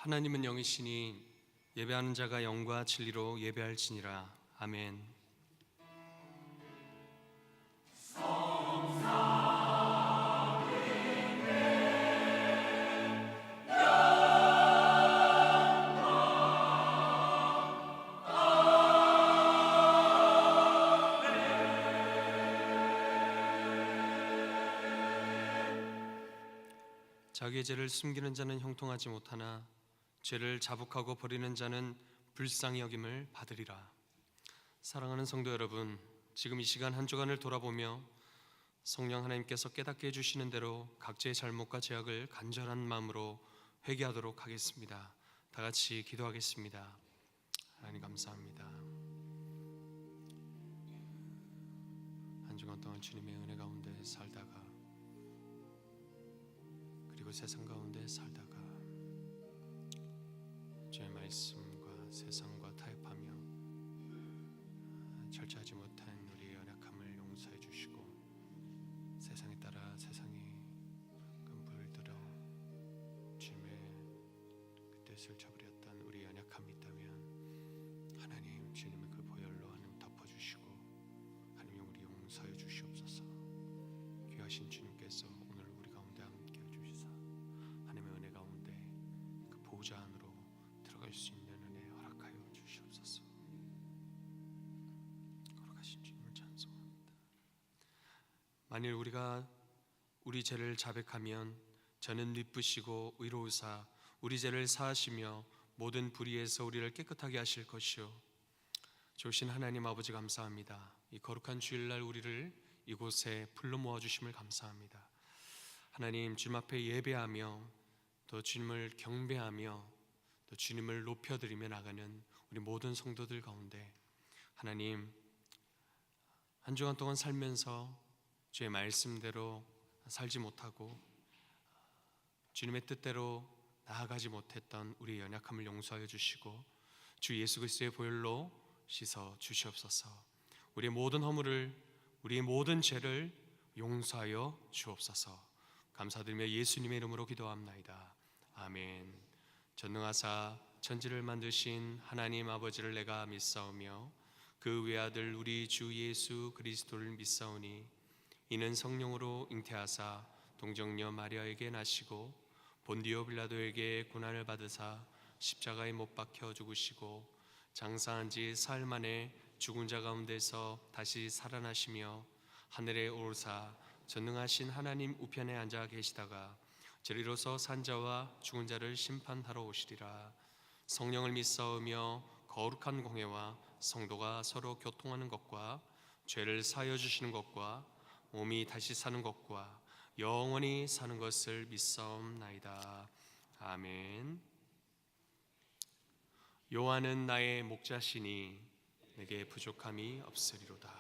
하나님은 영이시니 예배하는 자가 영과 진리로 예배할지니라. 아멘. 자기의 죄를 숨기는 자는 형통하지 못하나 죄를 자복하고 버리는 자는 불쌍히 여김을 받으리라. 사랑하는 성도 여러분, 지금 이 시간 한 주간을 돌아보며 성령 하나님께서 깨닫게 해주시는 대로 각자의 잘못과 죄악을 간절한 마음으로 회개하도록 하겠습니다. 다 같이 기도하겠습니다. 하나님 감사합니다. 한 주간 동안 주님의 은혜 가운데 살다가 그리고 세상 가운데 살다가 주의 말씀과 세상과 타협하며 절제하지 못한 우리의 연약함을 용서해 주시고 세상에 따라 세상이 물들어 주님의 그 뜻을 저버렸던 우리의 연약함이 있다면 하나님 주님의 그 보혈로 하나님 덮어주시고 하나님 우리 용서해 주시옵소서. 귀하신 주님께서 오늘 우리 가운데 함께 해주시사 하나님의 은혜 가운데 그 보좌 안으로 들어갈 수 있는 은혜 허락하여 주시옵소서. 거룩하신 주님을 찬송합니다. 만일 우리가 우리 죄를 자백하면 저는 미쁘시고 의로우사 우리 죄를 사하시며 모든 불의에서 우리를 깨끗하게 하실 것이요 좋으신 하나님 아버지 감사합니다. 이 거룩한 주일날 우리를 이곳에 불러 모아주심을 감사합니다. 하나님 주님 앞에 예배하며 또 주님을 경배하며 또 주님을 높여드리며 나가는 우리 모든 성도들 가운데 하나님 한 주간 동안 살면서 주의 말씀대로 살지 못하고 주님의 뜻대로 나아가지 못했던 우리의 연약함을 용서하여 주시고 주 예수 그리스도의 보혈로 씻어 주시옵소서. 우리의 모든 허물을 우리의 모든 죄를 용서하여 주옵소서. 감사드리며 예수님의 이름으로 기도합나이다. 아멘. 전능하사 천지를 만드신 하나님 아버지를 내가 믿사오며 그 외아들 우리 주 예수 그리스도를 믿사오니 이는 성령으로 잉태하사 동정녀 마리아에게 나시고 본디오 빌라도에게 고난을 받으사 십자가에 못 박혀 죽으시고 장사한 지 사흘 만에 죽은 자 가운데서 다시 살아나시며 하늘에 오르사 전능하신 하나님 우편에 앉아 계시다가 저리로서 산 자와 죽은 자를 심판하러 오시리라. 성령을 믿사오며 거룩한 공회와 성도가 서로 교통하는 것과 죄를 사하여 주시는 것과 몸이 다시 사는 것과 영원히 사는 것을 믿사옵나이다. 아멘. 여호와는 나의 목자시니 내게 부족함이 없으리로다.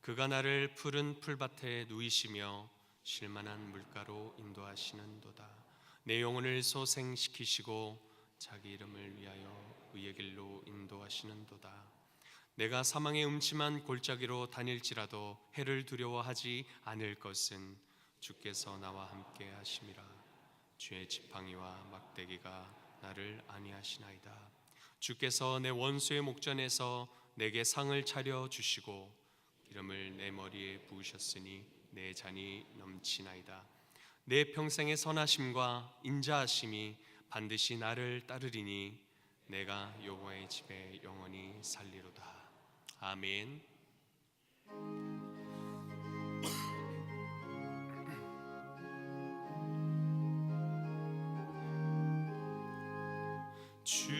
그가 나를 푸른 풀밭에 누이시며 쉴만한 물가로 인도하시는도다. 내 영혼을 소생시키시고 자기 이름을 위하여 의의 길로 인도하시는도다. 내가 사망의 음침한 골짜기로 다닐지라도 해를 두려워하지 않을 것은 주께서 나와 함께 하심이라. 주의 지팡이와 막대기가 나를 안위하시나이다. 주께서 내 원수의 목전에서 내게 상을 차려 주시고 기름을 내 머리에 부으셨으니 내 잔이 넘치나이다. 내 평생의 선하심과 인자하심이 반드시 나를 따르리니 내가 여호와의 집에 영원히 살리로다. 아멘. 주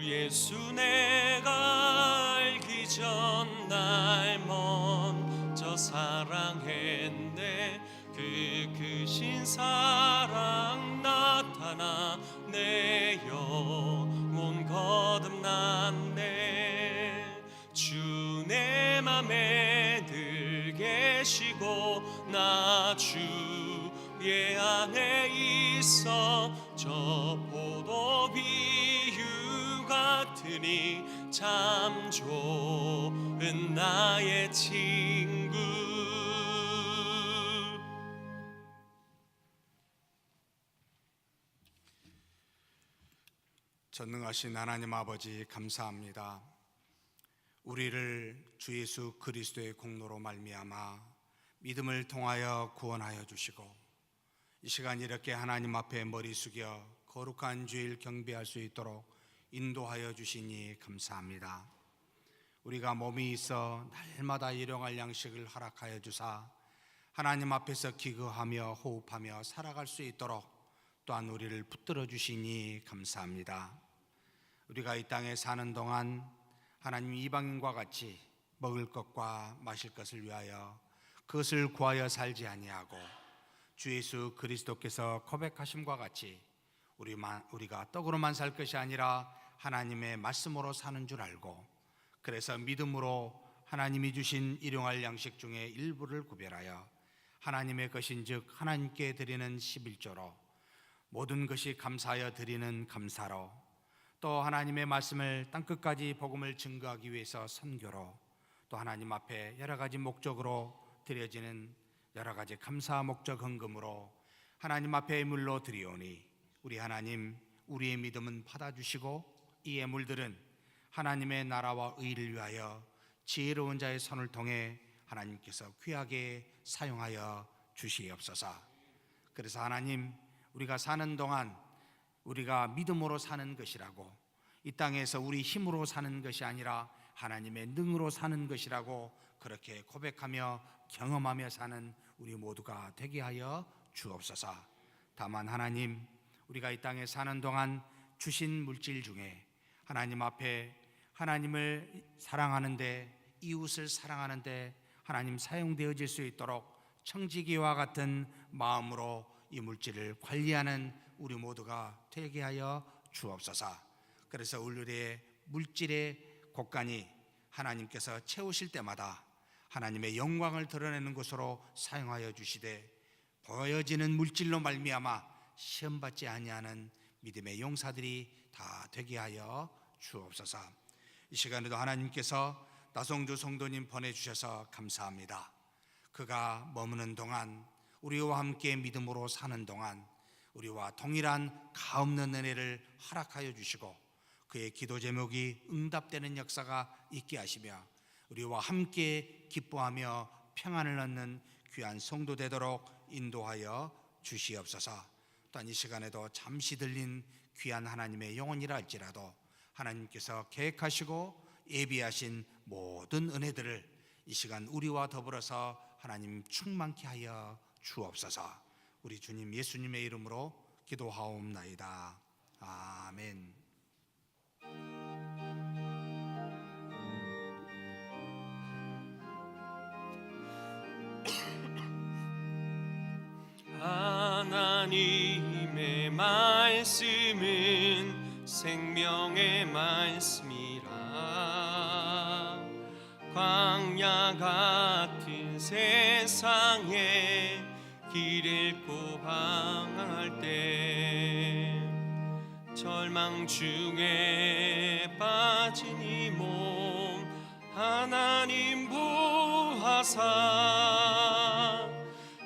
예수 내가 알기 전 날 먼저 사랑했네. 그 크신 사랑 나타나 내 영혼 거듭났네. 주 내 맘에 늘 계시고 나 주의 안에 있어 저 포도 비유 같으니 참 좋은 나의 친구. 전능하신 하나님 아버지 감사합니다. 우리를 주 예수 그리스도의 공로로 말미암아 믿음을 통하여 구원하여 주시고 이 시간 이렇게 하나님 앞에 머리 숙여 거룩한 주일 경배할 수 있도록 인도하여 주시니 감사합니다. 우리가 몸이 있어 날마다 일용할 양식을 허락하여 주사 하나님 앞에서 기거하며 호흡하며 살아갈 수 있도록 또한 우리를 붙들어 주시니 감사합니다. 우리가 이 땅에 사는 동안 하나님 이방인과 같이 먹을 것과 마실 것을 위하여 그것을 구하여 살지 아니하고 주 예수 그리스도께서 고백하심과 같이 우리가 떡으로만 살 것이 아니라 하나님의 말씀으로 사는 줄 알고 그래서 믿음으로 하나님이 주신 일용할 양식 중에 일부를 구별하여 하나님의 것인즉 하나님께 드리는 11조로 모든 것이 감사하여 드리는 감사로 또 하나님의 말씀을 땅끝까지 복음을 증거하기 위해서 선교로 또 하나님 앞에 여러 가지 목적으로 드려지는 여러 가지 감사 목적 헌금으로 하나님 앞에 예물로 드리오니 우리 하나님 우리의 믿음은 받아주시고 이 예물들은 하나님의 나라와 의를 위하여 지혜로운 자의 손을 통해 하나님께서 귀하게 사용하여 주시옵소서. 그래서 하나님 우리가 사는 동안 우리가 믿음으로 사는 것이라고 이 땅에서 우리 힘으로 사는 것이 아니라 하나님의 능으로 사는 것이라고 그렇게 고백하며 경험하며 사는 우리 모두가 되게 하여 주옵소서. 다만 하나님 우리가 이 땅에 사는 동안 주신 물질 중에 하나님 앞에 하나님을 사랑하는데 이웃을 사랑하는데 하나님 사용되어질 수 있도록 청지기와 같은 마음으로 이 물질을 관리하는 우리 모두가 되게 하여 주옵소서. 그래서 우리의 물질의 곳간이 하나님께서 채우실 때마다 하나님의 영광을 드러내는 것으로 사용하여 주시되 보여지는 물질로 말미암아 시험받지 아니하는 믿음의 용사들이 다 되게 하여 주옵소서. 이 시간에도 하나님께서 나성주 성도님 보내주셔서 감사합니다. 그가 머무는 동안 우리와 함께 믿음으로 사는 동안 우리와 동일한 가없는 은혜를 허락하여 주시고 그의 기도 제목이 응답되는 역사가 있게 하시며 우리와 함께 기뻐하며 평안을 얻는 귀한 성도 되도록 인도하여 주시옵소서. 또한 이 시간에도 잠시 들린 귀한 하나님의 영혼이라 할지라도 하나님께서 계획하시고 예비하신 모든 은혜들을 이 시간 우리와 더불어서 하나님 충만케 하여 주옵소서. 우리 주님 예수님의 이름으로 기도하옵나이다. 아멘. 하나님의 말씀은 생명의 말씀이라 광야 같은 세상에 길 잃고 방황할 때 절망 중에 빠진 이 몸 하나님 보하사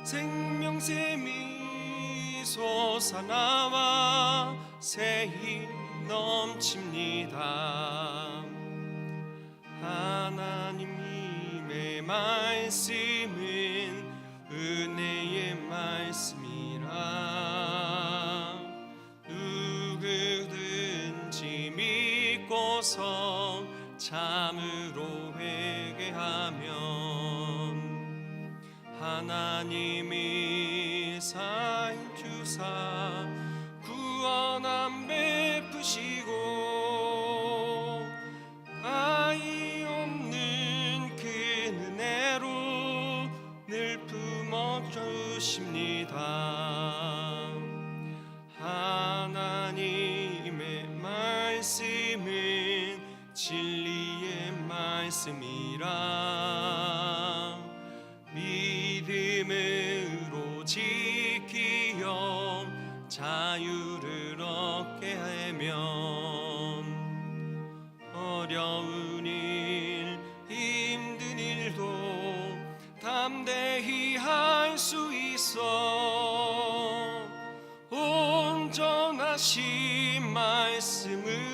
생명샘이 솟아나와 새 힘 넘칩니다. 하나님의 말씀은 은혜의 말씀이라 누구든지 믿고서 참으로 회개하면 하나님이 사인 주사 구원함 베푸시고 가히 없는 그 은혜로 늘 품어주십니다. 하나님의 말씀은 진리의 말씀이라 믿음으로 지키어 자유를 얻게 하면 어려운 일 힘든 일도 담대히 할 수 있어 온전하신 말씀을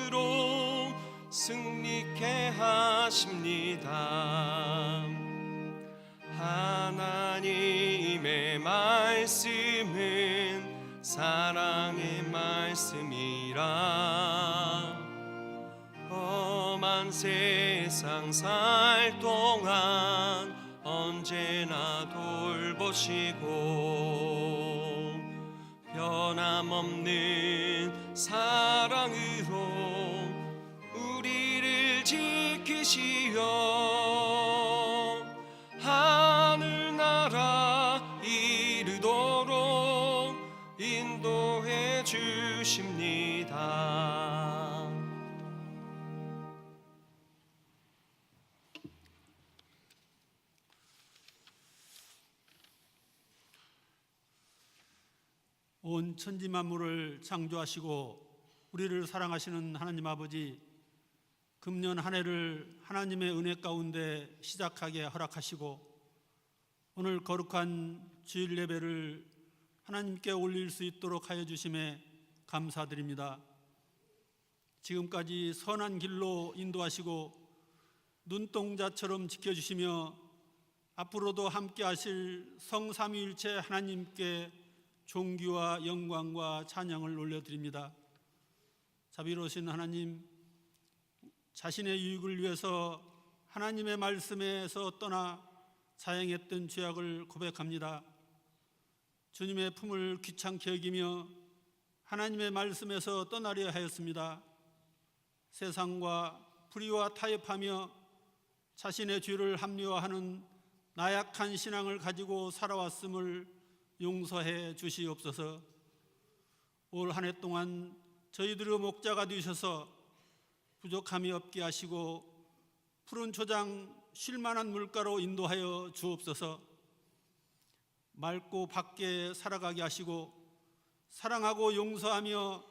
승리케 하십니다. 하나님의 말씀은 사랑의 말씀이라 험한 세상 살 동안 언제나 돌보시고 변함없는 사랑으로 우리를 지키시어 하늘나라 이르도록 인도해 주십니다. 온 천지 만물을 창조하시고 우리를 사랑하시는 하나님 아버지, 금년 한 해를 하나님의 은혜 가운데 시작하게 허락하시고 오늘 거룩한 주일 예배를 하나님께 올릴 수 있도록 하여 주심에 감사드립니다. 지금까지 선한 길로 인도하시고 눈동자처럼 지켜주시며 앞으로도 함께 하실 성삼위일체 하나님께 존귀와 영광과 찬양을 올려드립니다. 자비로우신 하나님, 자신의 유익을 위해서 하나님의 말씀에서 떠나 자행했던 죄악을 고백합니다. 주님의 품을 귀찮게 여기며 하나님의 말씀에서 떠나려 하였습니다. 세상과 불의와 타협하며 자신의 죄를 합리화하는 나약한 신앙을 가지고 살아왔음을 용서해 주시옵소서. 올 한 해 동안 저희들의 목자가 되셔서 부족함이 없게 하시고 푸른 초장 쉴만한 물가로 인도하여 주옵소서. 맑고 밝게 살아가게 하시고 사랑하고 용서하며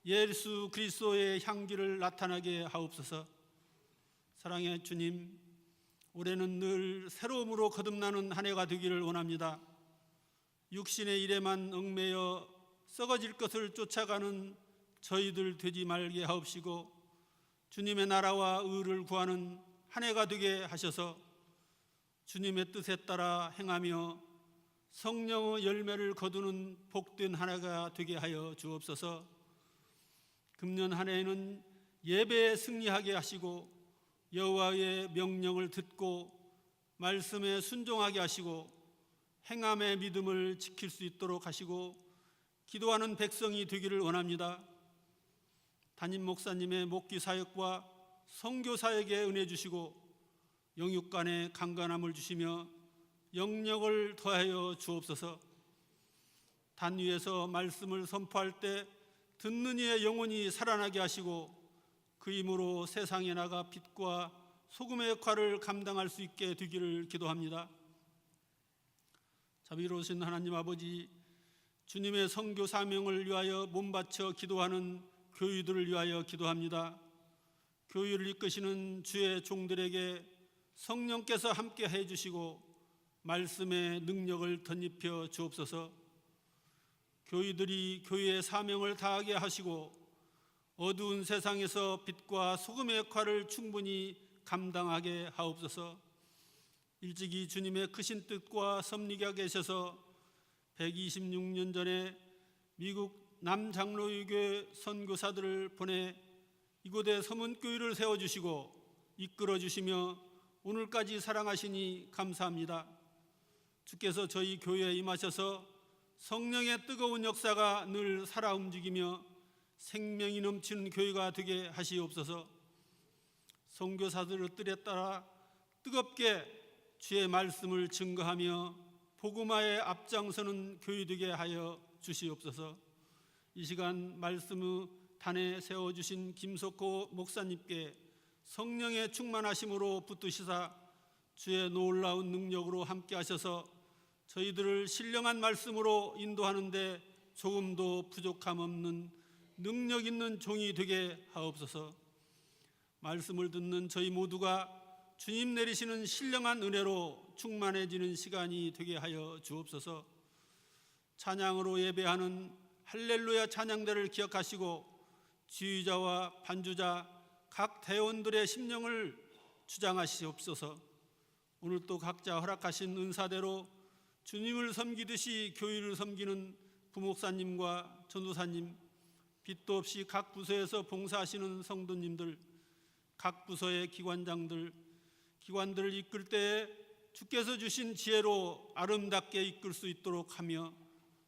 예수 그리스도의 향기를 나타나게 하옵소서. 사랑의 주님, 올해는 늘 새로움으로 거듭나는 한 해가 되기를 원합니다. 육신의 일에만 얽매여 썩어질 것을 쫓아가는 저희들 되지 말게 하옵시고 주님의 나라와 의를 구하는 한 해가 되게 하셔서 주님의 뜻에 따라 행하며 성령의 열매를 거두는 복된 한 해가 되게 하여 주옵소서. 금년 한 해에는 예배에 승리하게 하시고 여호와의 명령을 듣고 말씀에 순종하게 하시고 행함의 믿음을 지킬 수 있도록 하시고 기도하는 백성이 되기를 원합니다. 담임 목사님의 목기 사역과 선교 사역에 은혜 주시고 영육간의 강건함을 주시며 영력을 더하여 주옵소서. 단 위에서 말씀을 선포할 때 듣는 이의 영혼이 살아나게 하시고 그 힘으로 세상에 나가 빛과 소금의 역할을 감당할 수 있게 되기를 기도합니다. 자비로우신 하나님 아버지, 주님의 선교 사명을 위하여 몸바쳐 기도하는 교유들을 위하여 기도합니다. 교유를 이끄시는 주의 종들에게 성령께서 함께 해주시고 말씀의 능력을 덧입혀 주옵소서. 교유들이 교회의 사명을 다하게 하시고 어두운 세상에서 빛과 소금의 역할을 충분히 감당하게 하옵소서. 일찍이 주님의 크신 뜻과 섭리가 계셔서 126년 전에 미국 남장로교회 선교사들을 보내 이곳에 서문교회를 세워주시고 이끌어주시며 오늘까지 사랑하시니 감사합니다. 주께서 저희 교회에 임하셔서 성령의 뜨거운 역사가 늘 살아 움직이며 생명이 넘치는 교회가 되게 하시옵소서. 선교사들의 뜻에 따라 뜨겁게 주의 말씀을 증거하며 복음화에 앞장서는 교회 되게 하여 주시옵소서. 이 시간 말씀의 단에 세워주신 김석호 목사님께 성령의 충만하심으로 붙드시사 주의 놀라운 능력으로 함께 하셔서 저희들을 신령한 말씀으로 인도하는데 조금도 부족함 없는 능력 있는 종이 되게 하옵소서. 말씀을 듣는 저희 모두가 주님 내리시는 신령한 은혜로 충만해지는 시간이 되게 하여 주옵소서. 찬양으로 예배하는 할렐루야 찬양대를 기억하시고 지휘자와 반주자 각 대원들의 심령을 주장하시옵소서. 오늘 또 각자 허락하신 은사대로 주님을 섬기듯이 교회를 섬기는 부목사님과 전도사님, 빚도 없이 각 부서에서 봉사하시는 성도님들, 각 부서의 기관장들, 기관들을 이끌 때에 주께서 주신 지혜로 아름답게 이끌 수 있도록 하며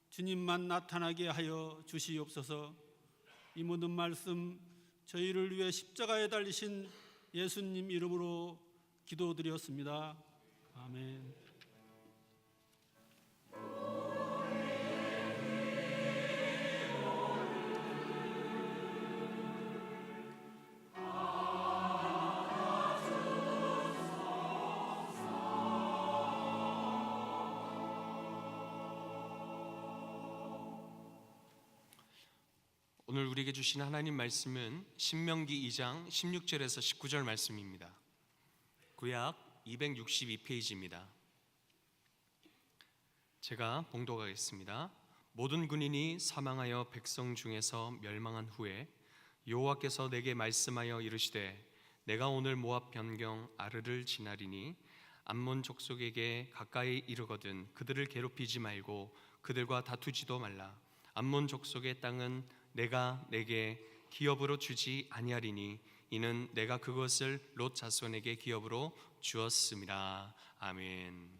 주님만 나타나게 하여 주시옵소서. 이 모든 말씀 저희를 위해 십자가에 달리신 예수님 이름으로 기도드렸습니다. 아멘. 오늘 우리에게 주신 하나님 말씀은 신명기 2장 16절에서 19절 말씀입니다. 구약 262페이지입니다. 제가 봉독하겠습니다. 모든 군인이 사망하여 백성 중에서 멸망한 후에 여호와께서 내게 말씀하여 이르시되 내가 오늘 모압 변경 아르를 지나리니 암몬 족속에게 가까이 이르거든 그들을 괴롭히지 말고 그들과 다투지도 말라. 암몬 족속의 땅은 내가 내게 기업으로 주지 아니하리니 이는 내가 그것을 롯 자손에게 기업으로 주었음이라. 아멘.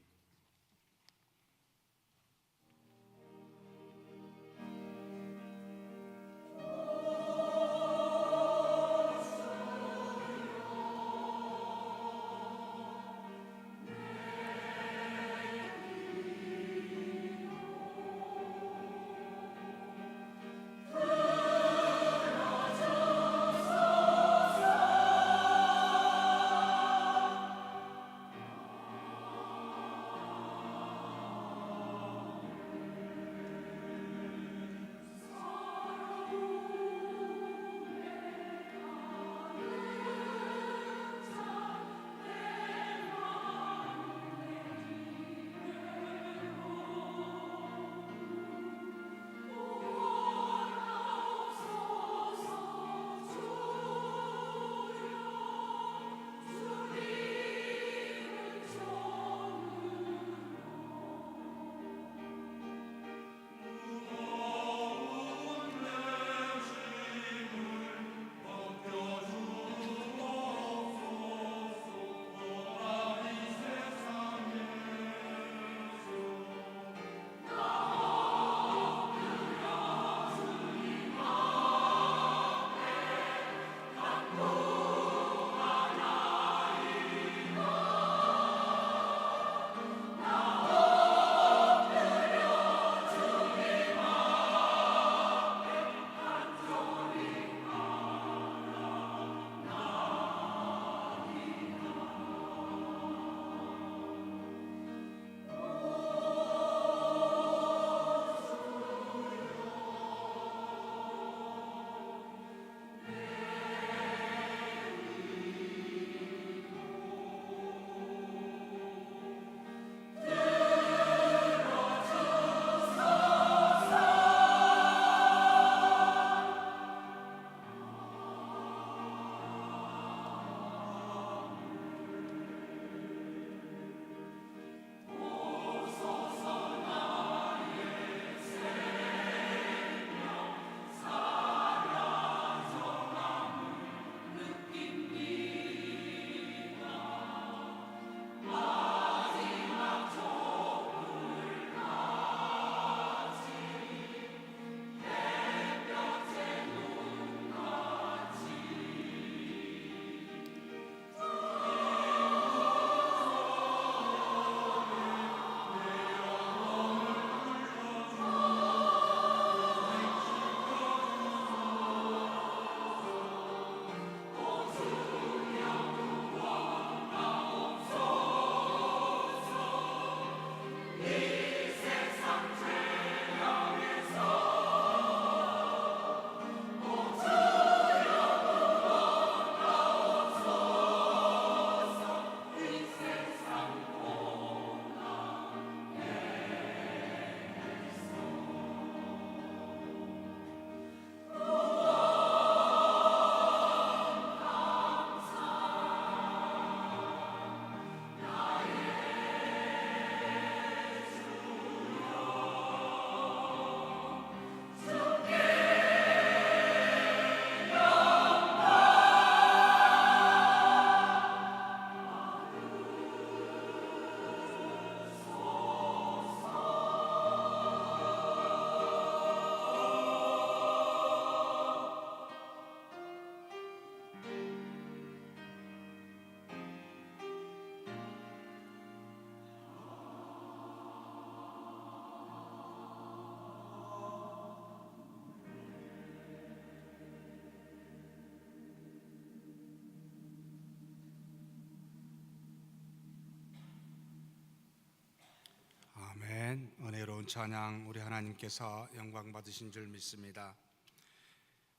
찬양 우리 하나님께서 영광 받으신 줄 믿습니다.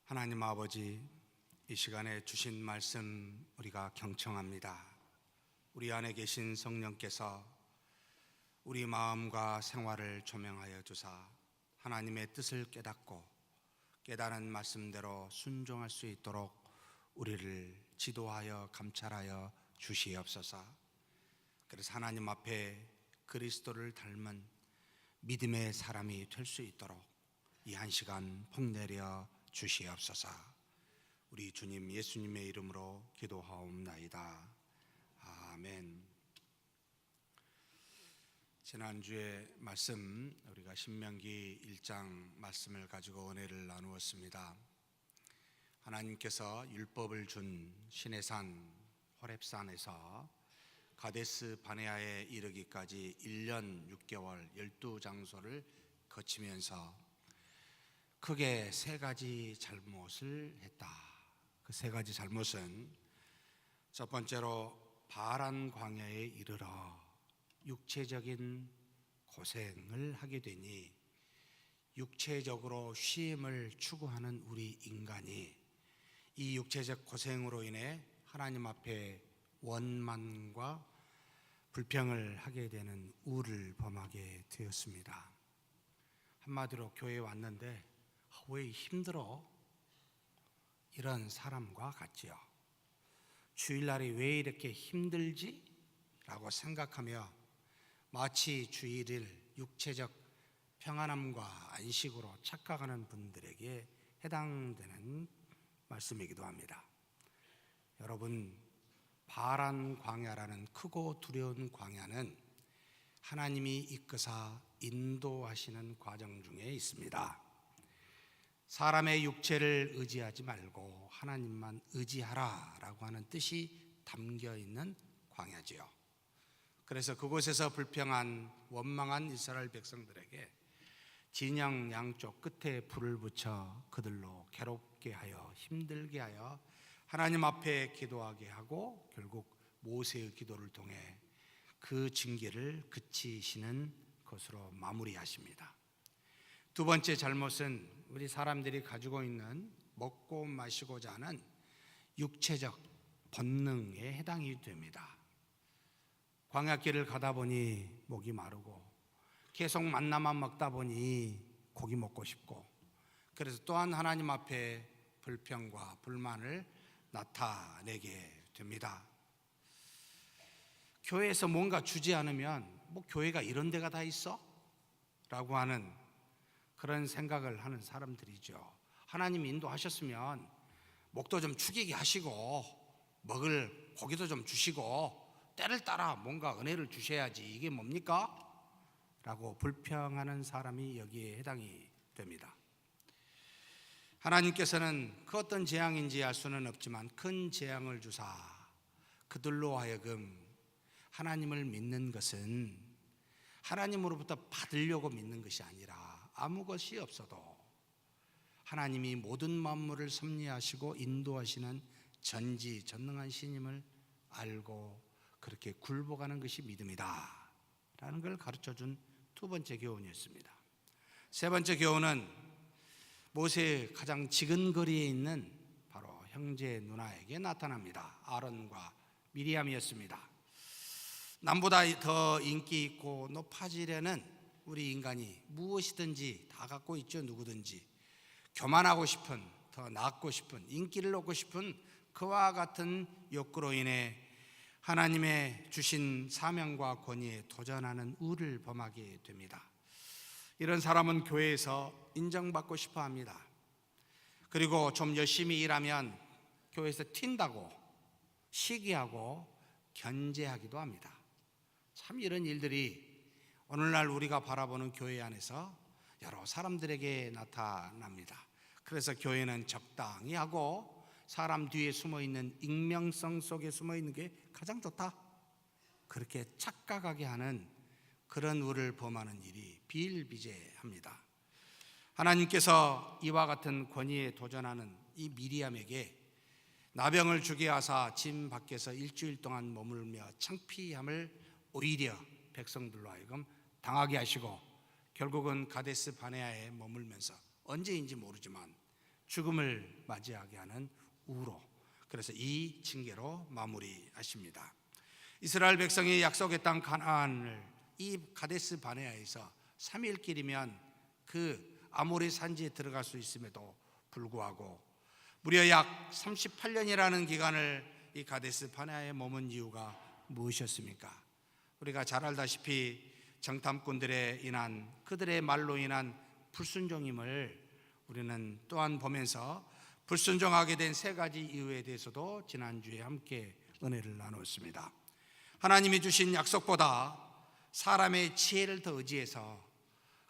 하나님 아버지, 이 시간에 주신 말씀 우리가 경청합니다. 우리 안에 계신 성령께서 우리 마음과 생활을 조명하여 주사 하나님의 뜻을 깨닫고 깨달은 말씀대로 순종할 수 있도록 우리를 지도하여 감찰하여 주시옵소서. 그래서 하나님 앞에 그리스도를 닮은 믿음의 사람이 될 수 있도록 이 한 시간 복내려 주시옵소서. 우리 주님 예수님의 이름으로 기도하옵나이다. 아멘. 지난주에 말씀 우리가 신명기 1장 말씀을 가지고 은혜를 나누었습니다. 하나님께서 율법을 준 시내산 호렙산에서 가데스 바네아에 이르기까지 1년 6개월 12장소를 거치면서 크게 세 가지 잘못을 했다. 그 세 가지 잘못은 첫 번째로 바란 광야에 이르러 육체적인 고생을 하게 되니 육체적으로 쉼을 추구하는 우리 인간이 이 육체적 고생으로 인해 하나님 앞에 원만과 불평을 하게 되는 우를 범하게 되었습니다. 한마디로 교회에 왔는데 왜 힘들어? 이런 사람과 같지요. 주일날이 왜 이렇게 힘들지? 라고 생각하며 마치 주일을 육체적 평안함과 안식으로 착각하는 분들에게 해당되는 말씀이기도 합니다. 여러분, 바란 광야라는 크고 두려운 광야는 하나님이 이끄사 인도하시는 과정 중에 있습니다. 사람의 육체를 의지하지 말고 하나님만 의지하라 라고 하는 뜻이 담겨 있는 광야지요. 그래서 그곳에서 불평한 원망한 이스라엘 백성들에게 진영 양쪽 끝에 불을 붙여 그들로 괴롭게 하여 힘들게 하여 하나님 앞에 기도하게 하고 결국 모세의 기도를 통해 그 징계를 그치시는 것으로 마무리하십니다. 두 번째 잘못은 우리 사람들이 가지고 있는 먹고 마시고자 하는 육체적 본능에 해당이 됩니다. 광야길을 가다 보니 목이 마르고 계속 만나만 먹다 보니 고기 먹고 싶고, 그래서 또한 하나님 앞에 불평과 불만을 나타내게 됩니다. 교회에서 뭔가 주지 않으면 뭐 교회가 이런 데가 다 있어? 라고 하는 그런 생각을 하는 사람들이죠. 하나님 인도하셨으면 목도 좀 축이게 하시고 먹을 고기도 좀 주시고 때를 따라 뭔가 은혜를 주셔야지 이게 뭡니까? 라고 불평하는 사람이 여기에 해당이 됩니다. 하나님께서는 그 어떤 재앙인지 알 수는 없지만 큰 재앙을 주사 그들로 하여금 하나님을 믿는 것은 하나님으로부터 받으려고 믿는 것이 아니라 아무 것이 없어도 하나님이 모든 만물을 섭리하시고 인도하시는 전지전능한 신임을 알고 그렇게 굴복하는 것이 믿음이다 라는 걸 가르쳐준 두 번째 교훈이었습니다. 세 번째 교훈은 모세의 가장 지근거리에 있는 바로 형제 누나에게 나타납니다. 아론과 미리암이었습니다. 남보다 더 인기 있고 높아지려는 우리 인간이 무엇이든지 다 갖고 있죠. 누구든지 교만하고 싶은, 더 낳고 싶은, 인기를 얻고 싶은 그와 같은 욕구로 인해 하나님의 주신 사명과 권위에 도전하는 우를 범하게 됩니다. 이런 사람은 교회에서 인정받고 싶어 합니다. 그리고 좀 열심히 일하면 교회에서 튄다고 시기하고 견제하기도 합니다. 참 이런 일들이 오늘날 우리가 바라보는 교회 안에서 여러 사람들에게 나타납니다. 그래서 교회는 적당히 하고 사람 뒤에 숨어있는 익명성 속에 숨어있는 게 가장 좋다, 그렇게 착각하게 하는 그런 우를 범하는 일이 비일비재합니다. 하나님께서 이와 같은 권위에 도전하는 이 미리암에게 나병을 주게 하사 진 밖에서 일주일 동안 머물며 창피함을 오히려 백성들로 하여금 당하게 하시고 결국은 가데스 바네아에 머물면서 언제인지 모르지만 죽음을 맞이하게 하는 우로, 그래서 이 징계로 마무리하십니다. 이스라엘 백성이 약속의 땅 가나안을 이 가데스 바네아에서 3일 길이면 그 아모리 산지에 들어갈 수 있음에도 불구하고 무려 약 38년이라는 기간을 이 가데스 바네아에 머문 이유가 무엇이었습니까? 우리가 잘 알다시피 정탐꾼들에 인한, 그들의 말로 인한 불순종임을 우리는 또한 보면서 불순종하게 된 세 가지 이유에 대해서도 지난주에 함께 은혜를 나누었습니다. 하나님이 주신 약속보다 사람의 지혜를 더 의지해서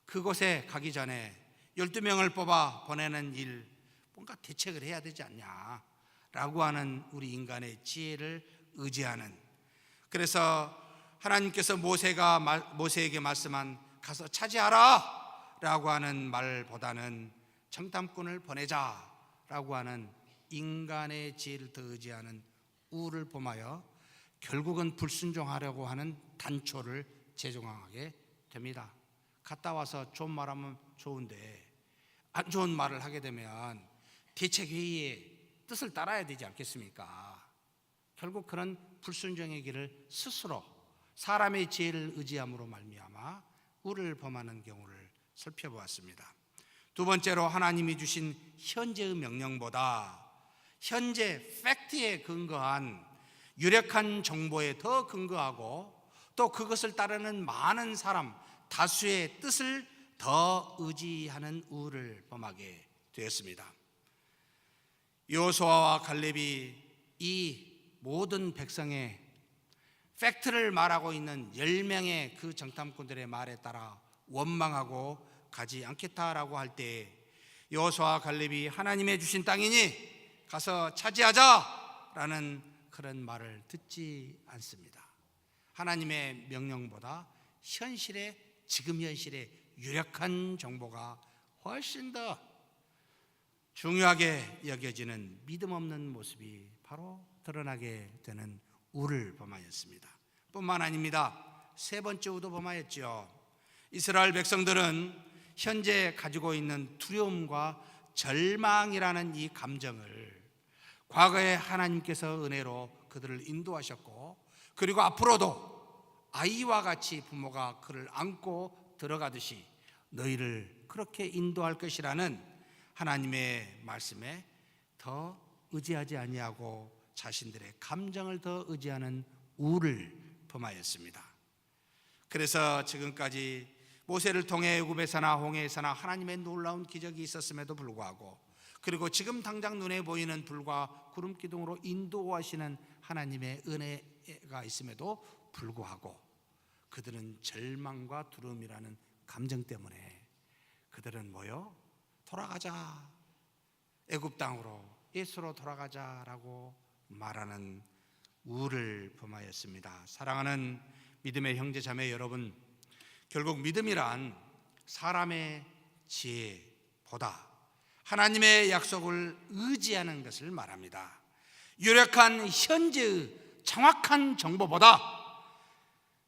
그곳에 가기 전에 12명을 뽑아 보내는 일, 뭔가 대책을 해야 되지 않냐라고 하는 우리 인간의 지혜를 의지하는, 그래서 하나님께서 모세에게 말씀한 가서 차지하라 라고 하는 말보다는 정탐꾼을 보내자라고 하는 인간의 지혜를 더 의지하는 우를 범하여 결국은 불순종하려고 하는 단초를 제공하게 됩니다. 갔다 와서 좋은 말하면 좋은데 안 좋은 말을 하게 되면 대책회의의 뜻을 따라야 되지 않겠습니까? 결국 그런 불순종의 길을 스스로 사람의 지혜를 의지함으로 말미암아 우를 범하는 경우를 살펴보았습니다. 두 번째로 하나님이 주신 현재의 명령보다 현재 팩트에 근거한 유력한 정보에 더 근거하고 또 그것을 따르는 많은 사람, 다수의 뜻을 더 의지하는 우를 범하게 되었습니다. 여호수아와 갈렙이 이 모든 백성의 팩트를 말하고 있는 10명의 그 정탐꾼들의 말에 따라 원망하고 가지 않겠다라고 할 때 여호수아와 갈렙이 하나님의 주신 땅이니 가서 차지하자라는 그런 말을 듣지 않습니다. 하나님의 명령보다 지금 현실의 유력한 정보가 훨씬 더 중요하게 여겨지는 믿음 없는 모습이 바로 드러나게 되는 우를 범하였습니다. 뿐만 아닙니다. 세 번째 우도 범하였죠. 이스라엘 백성들은 현재 가지고 있는 두려움과 절망이라는 이 감정을 과거에 하나님께서 은혜로 그들을 인도하셨고, 그리고 앞으로도 아이와 같이 부모가 그를 안고 들어가듯이 너희를 그렇게 인도할 것이라는 하나님의 말씀에 더 의지하지 아니하고 자신들의 감정을 더 의지하는 우를 범하였습니다. 그래서 지금까지 모세를 통해 애굽에서나 홍해에서나 하나님의 놀라운 기적이 있었음에도 불구하고, 그리고 지금 당장 눈에 보이는 불과 구름 기둥으로 인도하시는 하나님의 은혜가 있음에도 불구하고 그들은 절망과 두려움이라는 감정 때문에 그들은 돌아가자, 애굽 땅으로 예수로 돌아가자라고 말하는 우를 범하였습니다. 사랑하는 믿음의 형제 자매 여러분, 결국 믿음이란 사람의 지혜보다 하나님의 약속을 의지하는 것을 말합니다. 유력한 현재의 정확한 정보보다,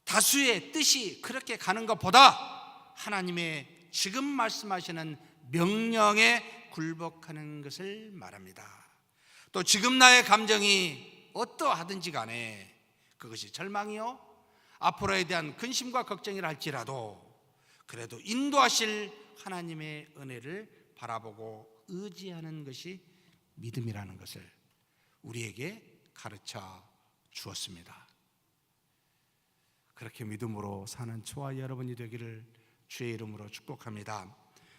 다수의 뜻이 그렇게 가는 것보다 하나님의 지금 말씀하시는 명령에 굴복하는 것을 말합니다. 또 지금 나의 감정이 어떠하든지 간에 그것이 절망이요 앞으로에 대한 근심과 걱정이라 할지라도 그래도 인도하실 하나님의 은혜를 바라보고 의지하는 것이 믿음이라는 것을 우리에게 가르쳐 주었습니다. 그렇게 믿음으로 사는 저와 여러분이 되기를 주의 이름으로 축복합니다.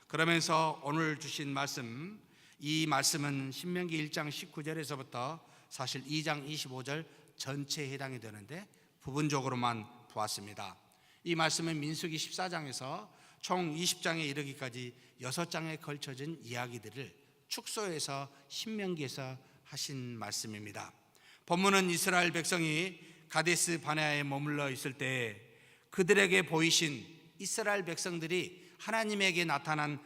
그러면서 오늘 주신 말씀, 이 말씀은 신명기 1장 19절에서부터 사실 2장 25절 전체에 해당이 되는데 부분적으로만 보았습니다. 이 말씀은 민수기 14장에서 총 20장에 이르기까지 6장에 걸쳐진 이야기들을 축소해서 신명기에서 하신 말씀입니다. 본문은 이스라엘 백성이 가데스 바네아에 머물러 있을 때 그들에게 보이신 이스라엘 백성들이 하나님에게 나타난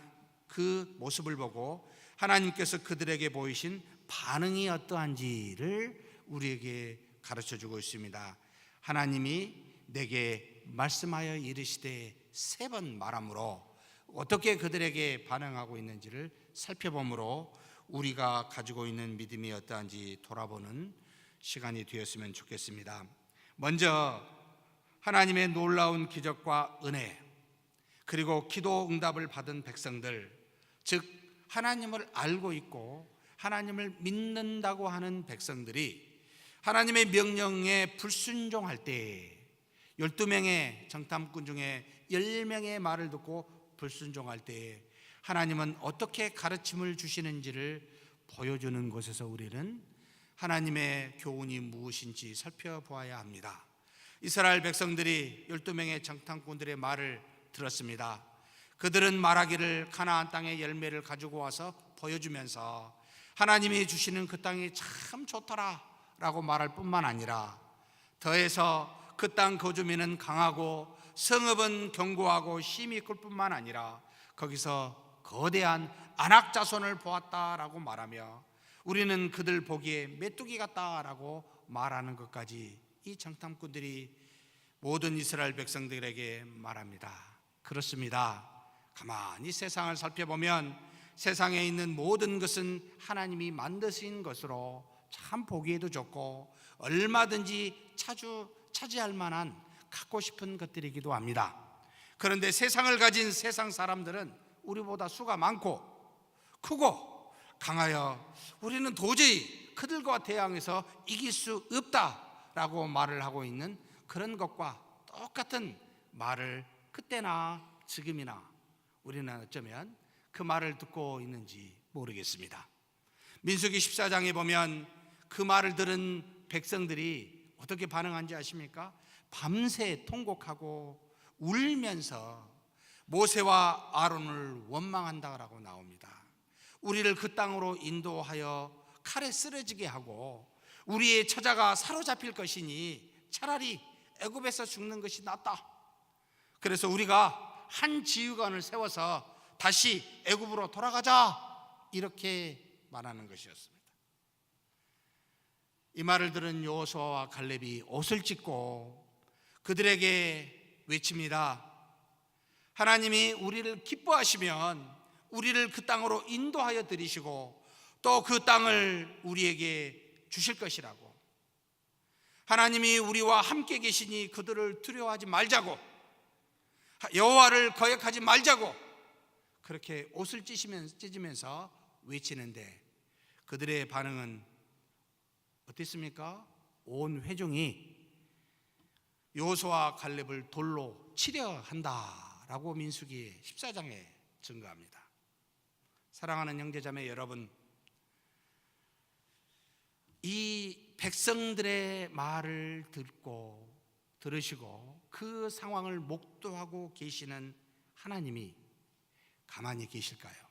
그 모습을 보고 하나님께서 그들에게 보이신 반응이 어떠한지를 우리에게 가르쳐주고 있습니다. 하나님이 내게 말씀하여 이르시되 3번 말하므로 어떻게 그들에게 반응하고 있는지를 살펴보므로 우리가 가지고 있는 믿음이 어떠한지 돌아보는 시간이 되었으면 좋겠습니다. 먼저 하나님의 놀라운 기적과 은혜, 그리고 기도 응답을 받은 백성들, 즉 하나님을 알고 있고 하나님을 믿는다고 하는 백성들이 하나님의 명령에 불순종할 때 12명의 정탐꾼 중에 10명의 말을 듣고 불순종할 때 하나님은 어떻게 가르침을 주시는지를 보여주는 곳에서 우리는 하나님의 교훈이 무엇인지 살펴보아야 합니다. 이스라엘 백성들이 12명의 정탐꾼들의 말을 들었습니다. 그들은 말하기를 가나안 땅의 열매를 가지고 와서 보여주면서 하나님이 주시는 그 땅이 참 좋더라 라고 말할 뿐만 아니라 더해서 그 땅 거주민은 강하고 성읍은 견고하고 힘이 클 뿐만 아니라 거기서 거대한 안악 자손을 보았다라고 말하며 우리는 그들 보기에 메뚜기 같다라고 말하는 것까지 이 정탐꾼들이 모든 이스라엘 백성들에게 말합니다. 그렇습니다. 가만히 세상을 살펴보면 세상에 있는 모든 것은 하나님이 만드신 것으로 참 보기에도 좋고 얼마든지 차지할 만한 갖고 싶은 것들이기도 합니다. 그런데 세상을 가진 세상 사람들은 우리보다 수가 많고 크고 강하여 우리는 도저히 그들과 대항해서 이길 수 없다라고 말을 하고 있는 그런 것과 똑같은 말을 그때나 지금이나 우리는 어쩌면 그 말을 듣고 있는지 모르겠습니다. 민수기 14장에 보면 그 말을 들은 백성들이 어떻게 반응한지 아십니까? 밤새 통곡하고 울면서 모세와 아론을 원망한다라고 나옵니다. 우리를 그 땅으로 인도하여 칼에 쓰러지게 하고 우리의 처자가 사로잡힐 것이니 차라리 애굽에서 죽는 것이 낫다. 그래서 우리가 한 지휘관을 세워서 다시 애굽으로 돌아가자 이렇게 말하는 것이었습니다. 이 말을 들은 여호수아와 갈렙이 옷을 찢고 그들에게 외칩니다. 하나님이 우리를 기뻐하시면 우리를 그 땅으로 인도하여 들이시고 또 그 땅을 우리에게 주실 것이라고. 하나님이 우리와 함께 계시니 그들을 두려워하지 말자고, 여호와를 거역하지 말자고 그렇게 옷을 찢으면서 외치는데 그들의 반응은 어땠습니까? 온 회중이 여호수아 갈렙을 돌로 치려 한다라고 민수기 14장에 증거합니다. 사랑하는 형제자매 여러분, 이 백성들의 말을 들으시고 그 상황을 목도하고 계시는 하나님이 가만히 계실까요?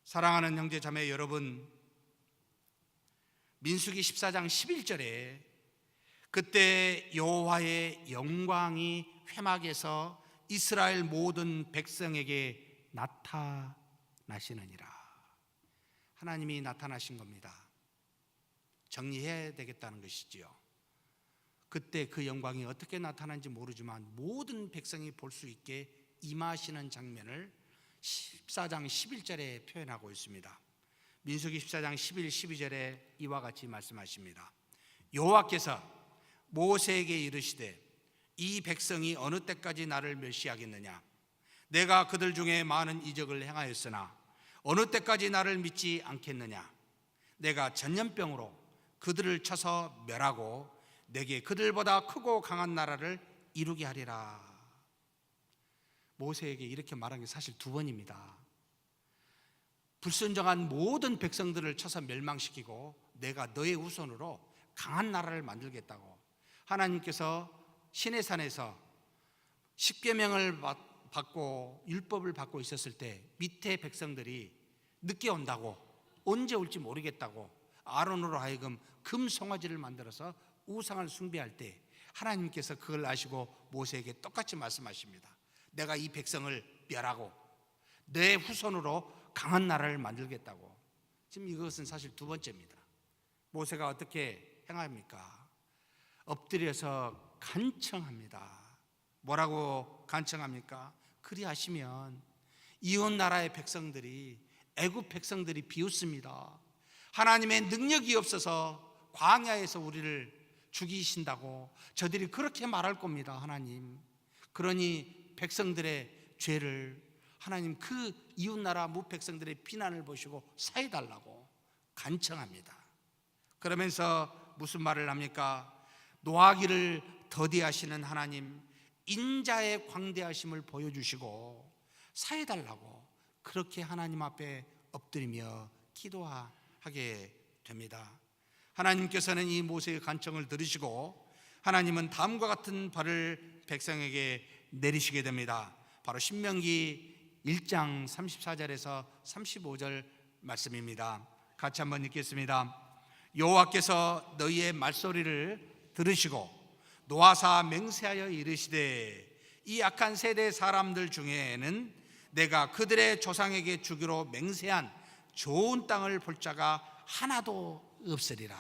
사랑하는 형제자매 여러분, 민수기 14장 11절에 그때 여호와의 영광이 회막에서 이스라엘 모든 백성에게 나타나시느니라. 하나님이 나타나신 겁니다. 정리해야 되겠다는 것이지요. 그때 그 영광이 어떻게 나타난지 모르지만 모든 백성이 볼 수 있게 임하시는 장면을 14장 11절에 표현하고 있습니다. 민수기 14장 11, 12절에 이와 같이 말씀하십니다. 여호와께서 모세에게 이르시되 이 백성이 어느 때까지 나를 멸시하겠느냐? 내가 그들 중에 많은 이적을 행하였으나 어느 때까지 나를 믿지 않겠느냐? 내가 전염병으로 그들을 쳐서 멸하고 내게 그들보다 크고 강한 나라를 이루게 하리라. 모세에게 이렇게 말한 게 사실 두 번입니다. 불순종한 모든 백성들을 쳐서 멸망시키고 내가 너의 후손으로 강한 나라를 만들겠다고. 하나님께서 시내산에서 십계명을 받고 율법을 받고 있었을 때 밑에 백성들이 늦게 온다고, 언제 올지 모르겠다고 아론으로 하여금 금 송아지를 만들어서 우상을 숭배할 때 하나님께서 그걸 아시고 모세에게 똑같이 말씀하십니다. 내가 이 백성을 멸하고 내 후손으로 강한 나라를 만들겠다고. 지금 이것은 사실 두 번째입니다. 모세가 어떻게 행합니까? 엎드려서 간청합니다. 뭐라고 간청합니까? 그리하시면 이웃 나라의 백성들이, 애굽 백성들이 비웃습니다. 하나님의 능력이 없어서 광야에서 우리를 죽이신다고 저들이 그렇게 말할 겁니다. 하나님, 그러니 백성들의 죄를 하나님 그 이웃 나라 무백성들의 비난을 보시고 사해달라고 간청합니다. 그러면서 무슨 말을 합니까? 노하기를 더디하시는 하나님, 인자의 광대하심을 보여주시고 사해달라고 그렇게 하나님 앞에 엎드리며 기도하게 됩니다. 하나님께서는 이 모세의 간청을 들으시고 하나님은 다음과 같은 벌을 백성에게 내리시게 됩니다. 바로 신명기 1장 34절에서 35절 말씀입니다. 같이 한번 읽겠습니다. 여호와께서 너희의 말소리를 들으시고 노하사 맹세하여 이르시되 이 악한 세대 사람들 중에는 내가 그들의 조상에게 주기로 맹세한 좋은 땅을 볼 자가 하나도 없으리라.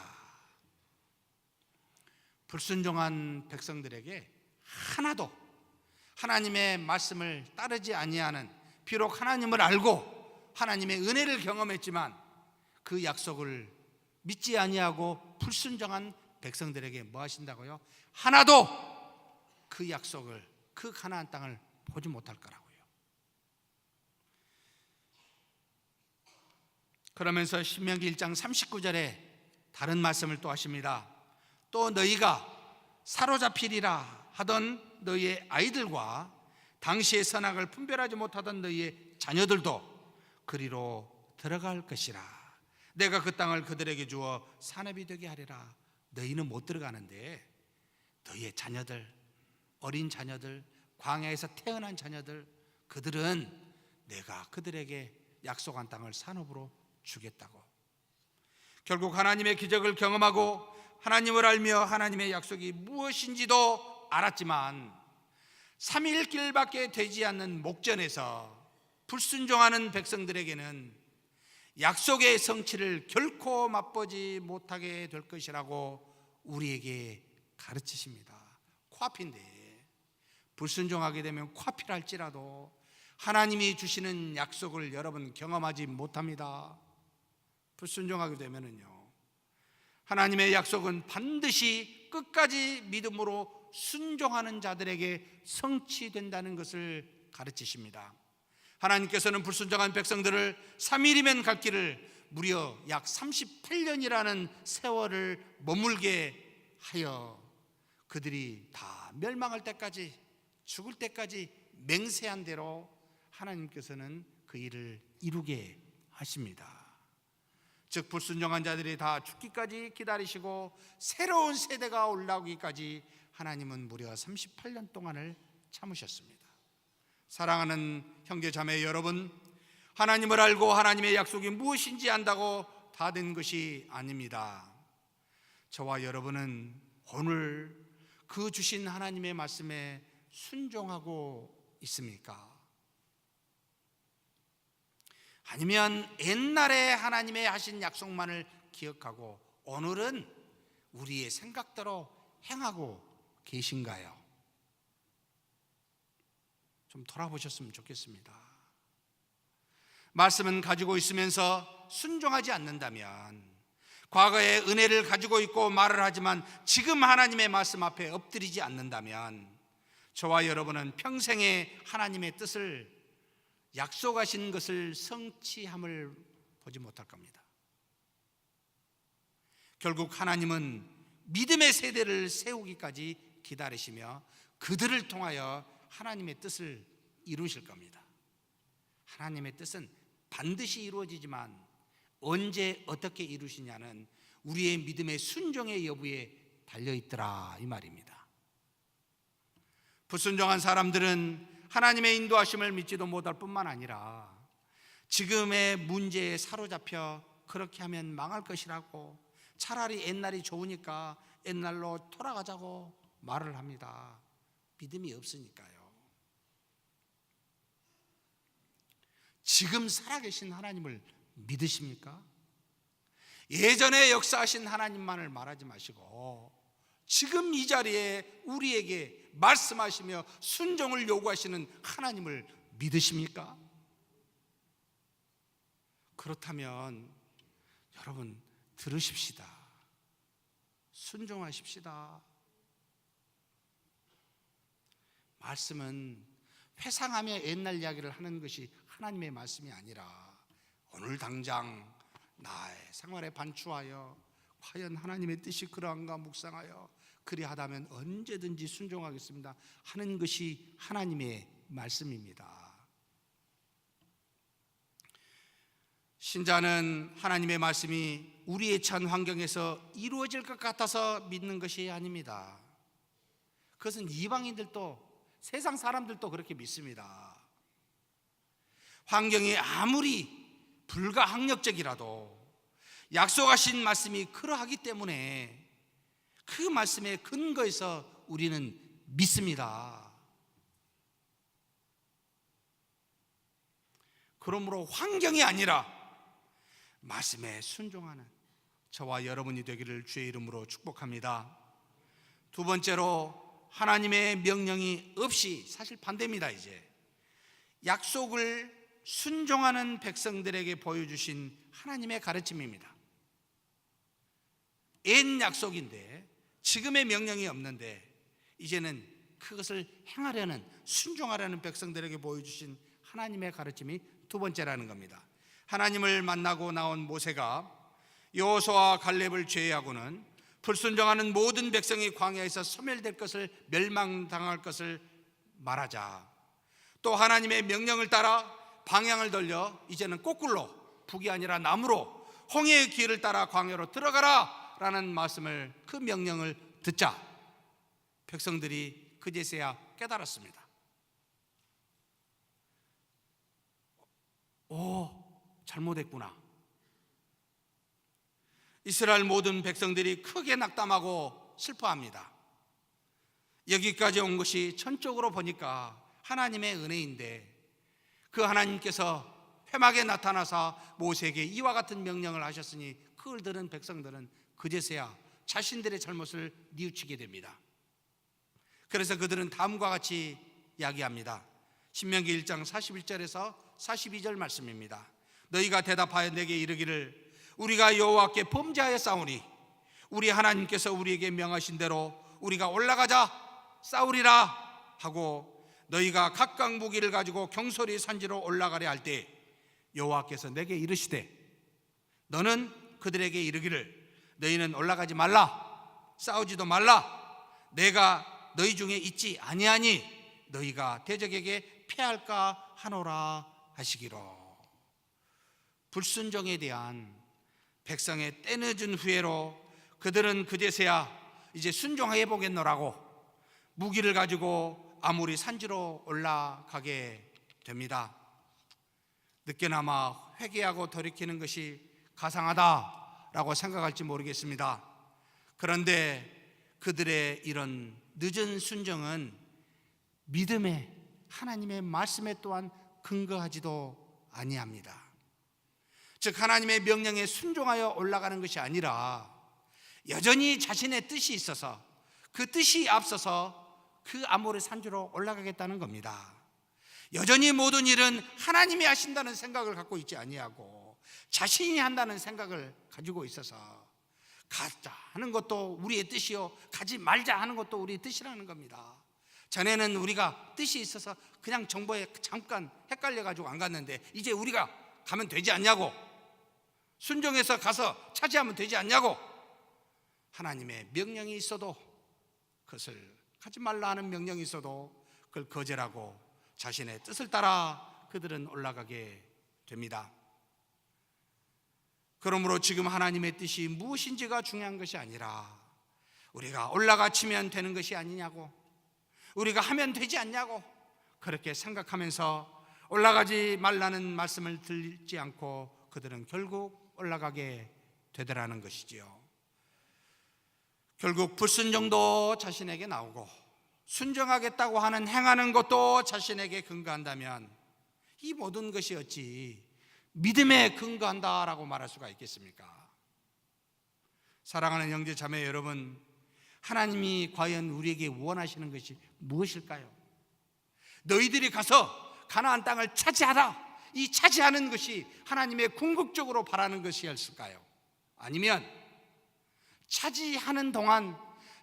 불순종한 백성들에게 하나도 하나님의 말씀을 따르지 아니하는, 비록 하나님을 알고 하나님의 은혜를 경험했지만 그 약속을 믿지 아니하고 불순종한 백성들에게 뭐 하신다고요? 하나도 그 약속을, 그 가나안 땅을 보지 못할 거라고요. 그러면서 신명기 1장 39절에 다른 말씀을 또 하십니다. 또 너희가 사로잡히리라 하던 너희의 아이들과 당시의 선악을 분별하지 못하던 너희의 자녀들도 그리로 들어갈 것이라. 내가 그 땅을 그들에게 주어 산업이 되게 하리라. 너희는 못 들어가는데 너희의 자녀들, 어린 자녀들, 광야에서 태어난 자녀들, 그들은 내가 그들에게 약속한 땅을 산업으로 주겠다고. 결국 하나님의 기적을 경험하고 하나님을 알며 하나님의 약속이 무엇인지도 알았지만 3일 길밖에 되지 않는 목전에서 불순종하는 백성들에게는 약속의 성취를 결코 맛보지 못하게 될 것이라고 우리에게 가르치십니다. 코앞인데 불순종하게 되면 코앞이랄지라도 하나님이 주시는 약속을 여러분 경험하지 못합니다. 불순종하게 되면은요, 하나님의 약속은 반드시 끝까지 믿음으로 순종하는 자들에게 성취된다는 것을 가르치십니다. 하나님께서는 불순종한 백성들을 3일이면 갈 길을 무려 약 38년이라는 세월을 머물게 하여 그들이 다 멸망할 때까지, 죽을 때까지 맹세한 대로 하나님께서는 그 일을 이루게 하십니다. 즉 불순종한 자들이 다 죽기까지 기다리시고 새로운 세대가 올라오기까지 하나님은 무려 38년 동안을 참으셨습니다. 사랑하는 형제 자매 여러분, 하나님을 알고 하나님의 약속이 무엇인지 안다고 다 된 것이 아닙니다. 저와 여러분은 오늘 그 주신 하나님의 말씀에 순종하고 있습니까? 아니면 옛날에 하나님의 하신 약속만을 기억하고 오늘은 우리의 생각대로 행하고 계신가요? 좀 돌아보셨으면 좋겠습니다. 말씀은 가지고 있으면서 순종하지 않는다면, 과거의 은혜를 가지고 있고 말을 하지만 지금 하나님의 말씀 앞에 엎드리지 않는다면 저와 여러분은 평생에 하나님의 뜻을, 약속하신 것을 성취함을 보지 못할 겁니다. 결국 하나님은 믿음의 세대를 세우기까지 기다리시며 그들을 통하여 하나님의 뜻을 이루실 겁니다. 하나님의 뜻은 반드시 이루어지지만 언제 어떻게 이루시냐는 우리의 믿음의 순종의 여부에 달려있더라 이 말입니다. 불순종한 사람들은 하나님의 인도하심을 믿지도 못할 뿐만 아니라 지금의 문제에 사로잡혀 그렇게 하면 망할 것이라고, 차라리 옛날이 좋으니까 옛날로 돌아가자고 말을 합니다. 믿음이 없으니까요. 지금 살아계신 하나님을 믿으십니까? 예전에 역사하신 하나님만을 말하지 마시고 지금 이 자리에 우리에게 말씀하시며 순종을 요구하시는 하나님을 믿으십니까? 그렇다면 여러분 들으십시다. 순종하십시다. 말씀은 회상하며 옛날 이야기를 하는 것이 하나님의 말씀이 아니라 오늘 당장 나의 생활에 반추하여 과연 하나님의 뜻이 그러한가 묵상하여 그리하다면 언제든지 순종하겠습니다 하는 것이 하나님의 말씀입니다. 신자는 하나님의 말씀이 우리의 처한 환경에서 이루어질 것 같아서 믿는 것이 아닙니다. 그것은 이방인들도 세상 사람들도 그렇게 믿습니다. 환경이 아무리 불가항력적이라도 약속하신 말씀이 그러하기 때문에 그 말씀에 근거해서 우리는 믿습니다. 그러므로 환경이 아니라 말씀에 순종하는 저와 여러분이 되기를 주의 이름으로 축복합니다. 두 번째로 하나님의 명령이 없이, 사실 반대입니다. 이제 약속을 순종하는 백성들에게 보여주신 하나님의 가르침입니다. 옛 약속인데 지금의 명령이 없는데 이제는 그것을 행하려는, 순종하려는 백성들에게 보여주신 하나님의 가르침이 두 번째라는 겁니다. 하나님을 만나고 나온 모세가 여호수아와 갈렙을 제외하고는 불순종하는 모든 백성이 광야에서 소멸될 것을, 멸망당할 것을 말하자, 또 하나님의 명령을 따라 방향을 돌려 이제는 거꾸로 북이 아니라 남으로 홍해의 길을 따라 광야로 들어가라 라는 말씀을, 그 명령을 듣자 백성들이 그제서야 깨달았습니다. 잘못했구나. 이스라엘 모든 백성들이 크게 낙담하고 슬퍼합니다. 여기까지 온 것이 전적으로 보니까 하나님의 은혜인데 그 하나님께서 회막에 나타나사 모세에게 이와 같은 명령을 하셨으니 그걸 들은 백성들은 그제서야 자신들의 잘못을 뉘우치게 됩니다. 그래서 그들은 다음과 같이 이야기합니다. 신명기 1장 41절에서 42절 말씀입니다. 너희가 대답하여 내게 이르기를 우리가 여호와께 범죄하였사오니 우리 하나님께서 우리에게 명하신 대로 우리가 올라가자 싸우리라 하고 너희가 각각 무기를 가지고 경솔히 산지로 올라가려 할 때 여호와께서 내게 이르시되 너는 그들에게 이르기를 너희는 올라가지 말라 싸우지도 말라 내가 너희 중에 있지 아니하니 너희가 대적에게 패할까 하노라 하시기로. 불순종에 대한 백성의 때늦은 후회로 그들은 그제서야 이제 순종해 보겠노라고 무기를 가지고 아무리 산지로 올라가게 됩니다. 늦게나마 회개하고 돌이키는 것이 가상하다라고 생각할지 모르겠습니다. 그런데 그들의 이런 늦은 순종은 믿음에, 하나님의 말씀에 또한 근거하지도 아니합니다. 즉 하나님의 명령에 순종하여 올라가는 것이 아니라 여전히 자신의 뜻이 있어서 그 뜻이 앞서서 그 아모레 산지로 올라가겠다는 겁니다. 여전히 모든 일은 하나님이 하신다는 생각을 갖고 있지 아니하고 자신이 한다는 생각을 가지고 있어서 가자 하는 것도 우리의 뜻이요 가지 말자 하는 것도 우리의 뜻이라는 겁니다. 전에는 우리가 뜻이 있어서 그냥 정보에 잠깐 헷갈려가지고 안 갔는데 이제 우리가 가면 되지 않냐고, 순종해서 가서 차지하면 되지 않냐고, 하나님의 명령이 있어도 그것을 가지 말라 하는 명령이 있어도 그걸 거절하고 자신의 뜻을 따라 그들은 올라가게 됩니다. 그러므로 지금 하나님의 뜻이 무엇인지가 중요한 것이 아니라 우리가 올라가 치면 되는 것이 아니냐고, 우리가 하면 되지 않냐고 그렇게 생각하면서 올라가지 말라는 말씀을 듣지 않고 그들은 결국 올라가게 되더라는 것이지요. 결국 불순종도 자신에게 나오고 순종하겠다고 하는 행하는 것도 자신에게 근거한다면 이 모든 것이 어찌 믿음에 근거한다라고 말할 수가 있겠습니까? 사랑하는 형제 자매 여러분, 하나님이 과연 우리에게 원하시는 것이 무엇일까요? 너희들이 가서 가나안 땅을 차지하라, 이 차지하는 것이 하나님의 궁극적으로 바라는 것이었을까요? 아니면 차지하는 동안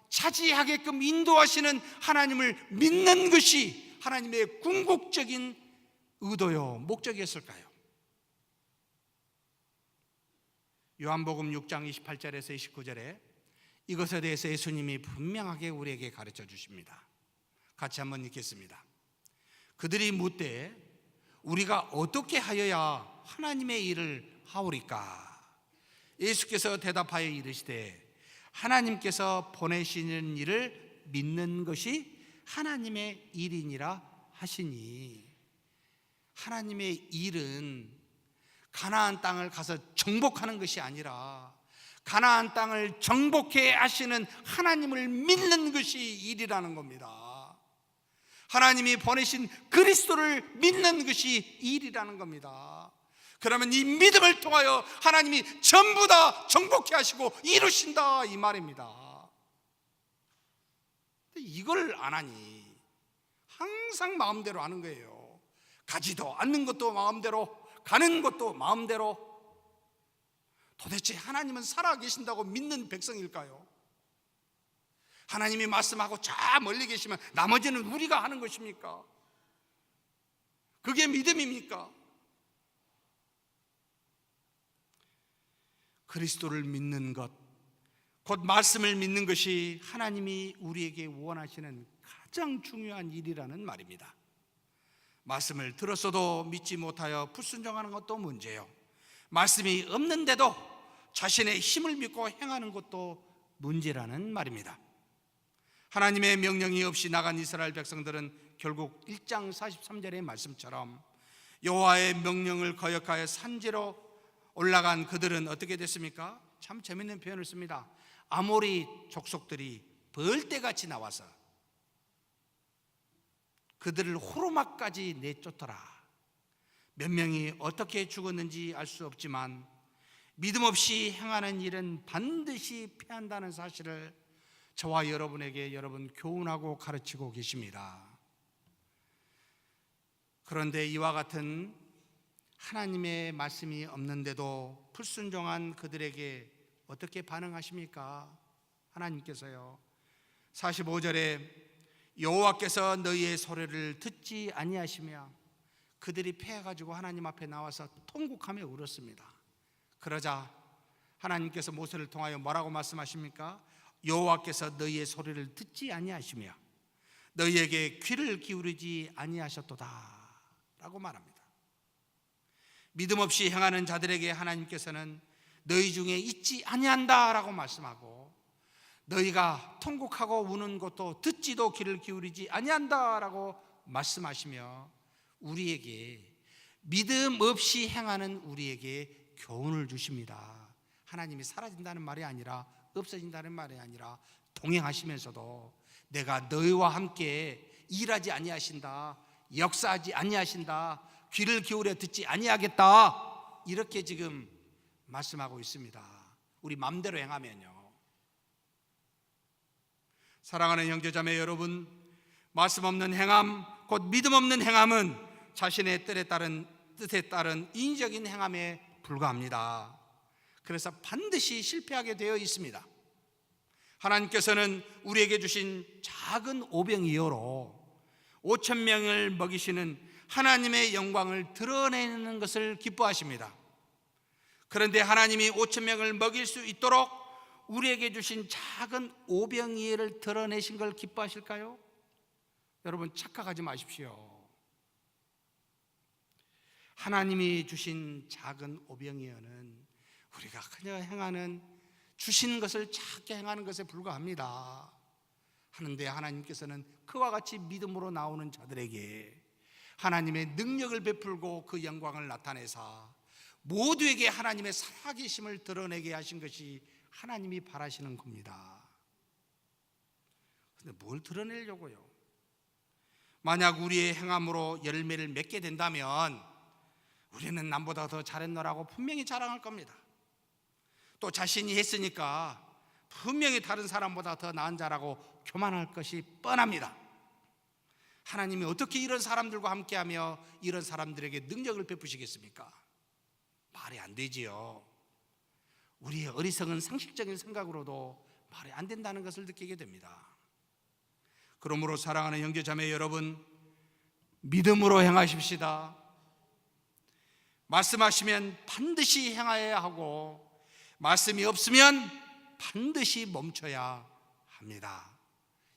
차지하게끔 인도하시는 하나님을 믿는 것이 하나님의 궁극적인 의도요, 목적이었을까요? 요한복음 6장 28절에서 29절에 이것에 대해서 예수님이 분명하게 우리에게 가르쳐 주십니다. 같이 한번 읽겠습니다. 그들이 묻되 우리가 어떻게 하여야 하나님의 일을 하오리까? 예수께서 대답하여 이르시되 하나님께서 보내시는 일을 믿는 것이 하나님의 일이니라 하시니, 하나님의 일은 가나안 땅을 가서 정복하는 것이 아니라 가나안 땅을 정복해 하시는 하나님을 믿는 것이 일이라는 겁니다. 하나님이 보내신 그리스도를 믿는 것이 일이라는 겁니다. 그러면 이 믿음을 통하여 하나님이 전부 다 정복해 하시고 이루신다, 이 말입니다. 이걸 안 하니 항상 마음대로 하는 거예요. 가지도 않는 것도 마음대로, 가는 것도 마음대로. 도대체 하나님은 살아계신다고 믿는 백성일까요? 하나님이 말씀하고 저 멀리 계시면 나머지는 우리가 하는 것입니까? 그게 믿음입니까? 그리스도를 믿는 것, 곧 말씀을 믿는 것이 하나님이 우리에게 원하시는 가장 중요한 일이라는 말입니다. 말씀을 들었어도 믿지 못하여 불순종하는 것도 문제요, 말씀이 없는데도 자신의 힘을 믿고 행하는 것도 문제라는 말입니다. 하나님의 명령이 없이 나간 이스라엘 백성들은 결국 1장 43절의 말씀처럼 여호와의 명령을 거역하여 산지로 올라간 그들은 어떻게 됐습니까? 참 재밌는 표현을 씁니다. 아모리 족속들이 벌떼같이 나와서 그들을 호르마까지 내쫓더라. 몇 명이 어떻게 죽었는지 알 수 없지만 믿음 없이 행하는 일은 반드시 패한다는 사실을 저와 여러분에게 여러분 교훈하고 가르치고 계십니다. 그런데 이와 같은 하나님의 말씀이 없는데도 불순종한 그들에게 어떻게 반응하십니까? 하나님께서요, 45절에 여호와께서 너희의 소리를 듣지 아니하시며, 그들이 패해가지고 하나님 앞에 나와서 통곡하며 울었습니다. 그러자 하나님께서 모세를 통하여 뭐라고 말씀하십니까? 여호와께서 너희의 소리를 듣지 아니하시며 너희에게 귀를 기울이지 아니하셨도다 라고 말합니다. 믿음 없이 행하는 자들에게 하나님께서는 너희 중에 있지 아니한다 라고 말씀하고, 너희가 통곡하고 우는 것도 듣지도 귀를 기울이지 아니한다 라고 말씀하시며 우리에게, 믿음 없이 행하는 우리에게 교훈을 주십니다. 하나님이 사라진다는 말이 아니라, 없어진다는 말이 아니라 동행하시면서도 내가 너희와 함께 일하지 아니하신다, 역사하지 아니하신다, 귀를 기울여 듣지 아니하겠다, 이렇게 지금 말씀하고 있습니다. 우리 마음대로 행하면요. 사랑하는 형제자매 여러분, 말씀 없는 행함, 곧 믿음 없는 행함은 자신의 뜻에 따른 인위적인 행함에 불과합니다. 그래서 반드시 실패하게 되어 있습니다. 하나님께서는 우리에게 주신 작은 오병이어로 5,000명을 먹이시는 하나님의 영광을 드러내는 것을 기뻐하십니다. 그런데 하나님이 5,000명을 먹일 수 있도록 우리에게 주신 작은 오병이어를 드러내신 걸 기뻐하실까요? 여러분, 착각하지 마십시오. 하나님이 주신 작은 오병이어는 우리가 그냥 행하는, 주신 것을 작게 행하는 것에 불과합니다. 하는데 하나님께서는 그와 같이 믿음으로 나오는 자들에게 하나님의 능력을 베풀고 그 영광을 나타내사 모두에게 하나님의 살아계심을 드러내게 하신 것이 하나님이 바라시는 겁니다. 그런데 뭘 드러내려고요? 만약 우리의 행함으로 열매를 맺게 된다면 우리는 남보다 더 잘했노라고 분명히 자랑할 겁니다. 또 자신이 했으니까 분명히 다른 사람보다 더 나은 자라고 교만할 것이 뻔합니다. 하나님이 어떻게 이런 사람들과 함께하며 이런 사람들에게 능력을 베푸시겠습니까? 말이 안 되지요. 우리의 어리석은 상식적인 생각으로도 말이 안 된다는 것을 느끼게 됩니다. 그러므로 사랑하는 형제자매 여러분, 믿음으로 행하십시다. 말씀하시면 반드시 행하여야 하고, 말씀이 없으면 반드시 멈춰야 합니다.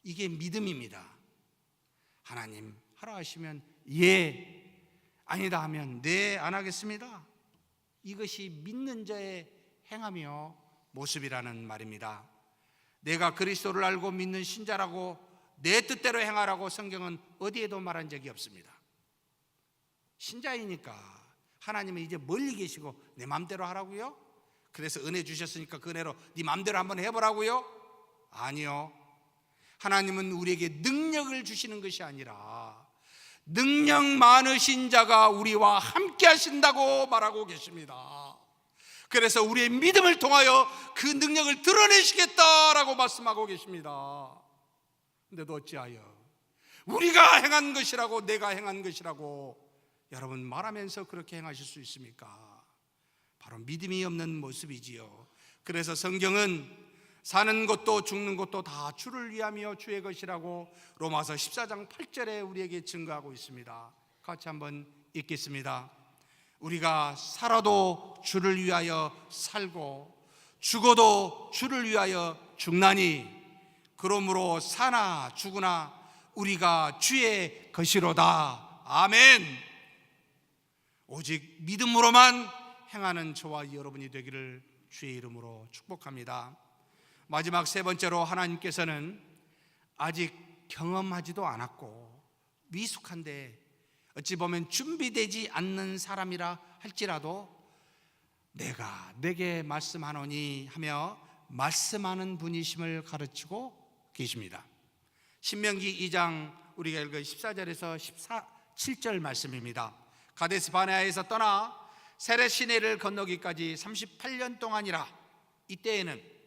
이게 믿음입니다. 하나님 하라 하시면 예, 아니다 하면 네, 안 하겠습니다. 이것이 믿는 자의 행하며 모습이라는 말입니다. 내가 그리스도를 알고 믿는 신자라고 내 뜻대로 행하라고 성경은 어디에도 말한 적이 없습니다. 신자이니까 하나님은 이제 멀리 계시고 내 마음대로 하라고요? 그래서 은혜 주셨으니까 그 은혜로 네 마음대로 한번 해보라고요? 아니요. 하나님은 우리에게 능력을 주시는 것이 아니라 능력 많으신 자가 우리와 함께 하신다고 말하고 계십니다. 그래서 우리의 믿음을 통하여 그 능력을 드러내시겠다라고 말씀하고 계십니다. 근데도 어찌하여 우리가 행한 것이라고, 내가 행한 것이라고 여러분 말하면서 그렇게 행하실 수 있습니까? 바로 믿음이 없는 모습이지요. 그래서 성경은 사는 것도 죽는 것도 다 주를 위하며 주의 것이라고 로마서 14장 8절에 우리에게 증거하고 있습니다. 같이 한번 읽겠습니다. 우리가 살아도 주를 위하여 살고 죽어도 주를 위하여 죽나니 그러므로 사나 죽으나 우리가 주의 것이로다. 아멘. 오직 믿음으로만 행하는 저와 여러분이 되기를 주의 이름으로 축복합니다. 마지막 세 번째로, 하나님께서는 아직 경험하지도 않았고 미숙한데 어찌 보면 준비되지 않는 사람이라 할지라도 내가 내게 말씀하노니 하며 말씀하는 분이심을 가르치고 계십니다. 신명기 2장 우리가 읽은 14절에서 17절 말씀입니다. 가데스 바네아에서 떠나 세렛 시내를 건너기까지 38년 동안이라. 이때에는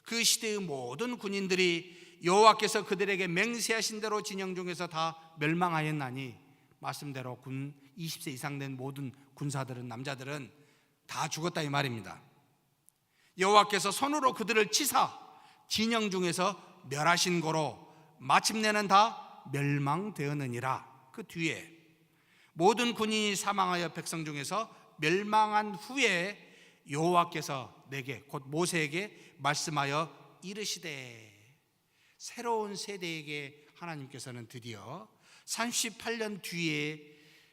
그 시대의 모든 군인들이 여호와께서 그들에게 맹세하신 대로 진영 중에서 다 멸망하였나니, 말씀대로 군 20세 이상 된 모든 군사들은, 남자들은 다 죽었다 이 말입니다. 여호와께서 손으로 그들을 치사 진영 중에서 멸하신 고로 마침내는 다 멸망되었느니라. 그 뒤에 모든 군인이 사망하여 백성 중에서 멸망한 후에 여호와께서 내게, 곧 모세에게 말씀하여 이르시되, 새로운 세대에게 하나님께서는 드디어 38년 뒤에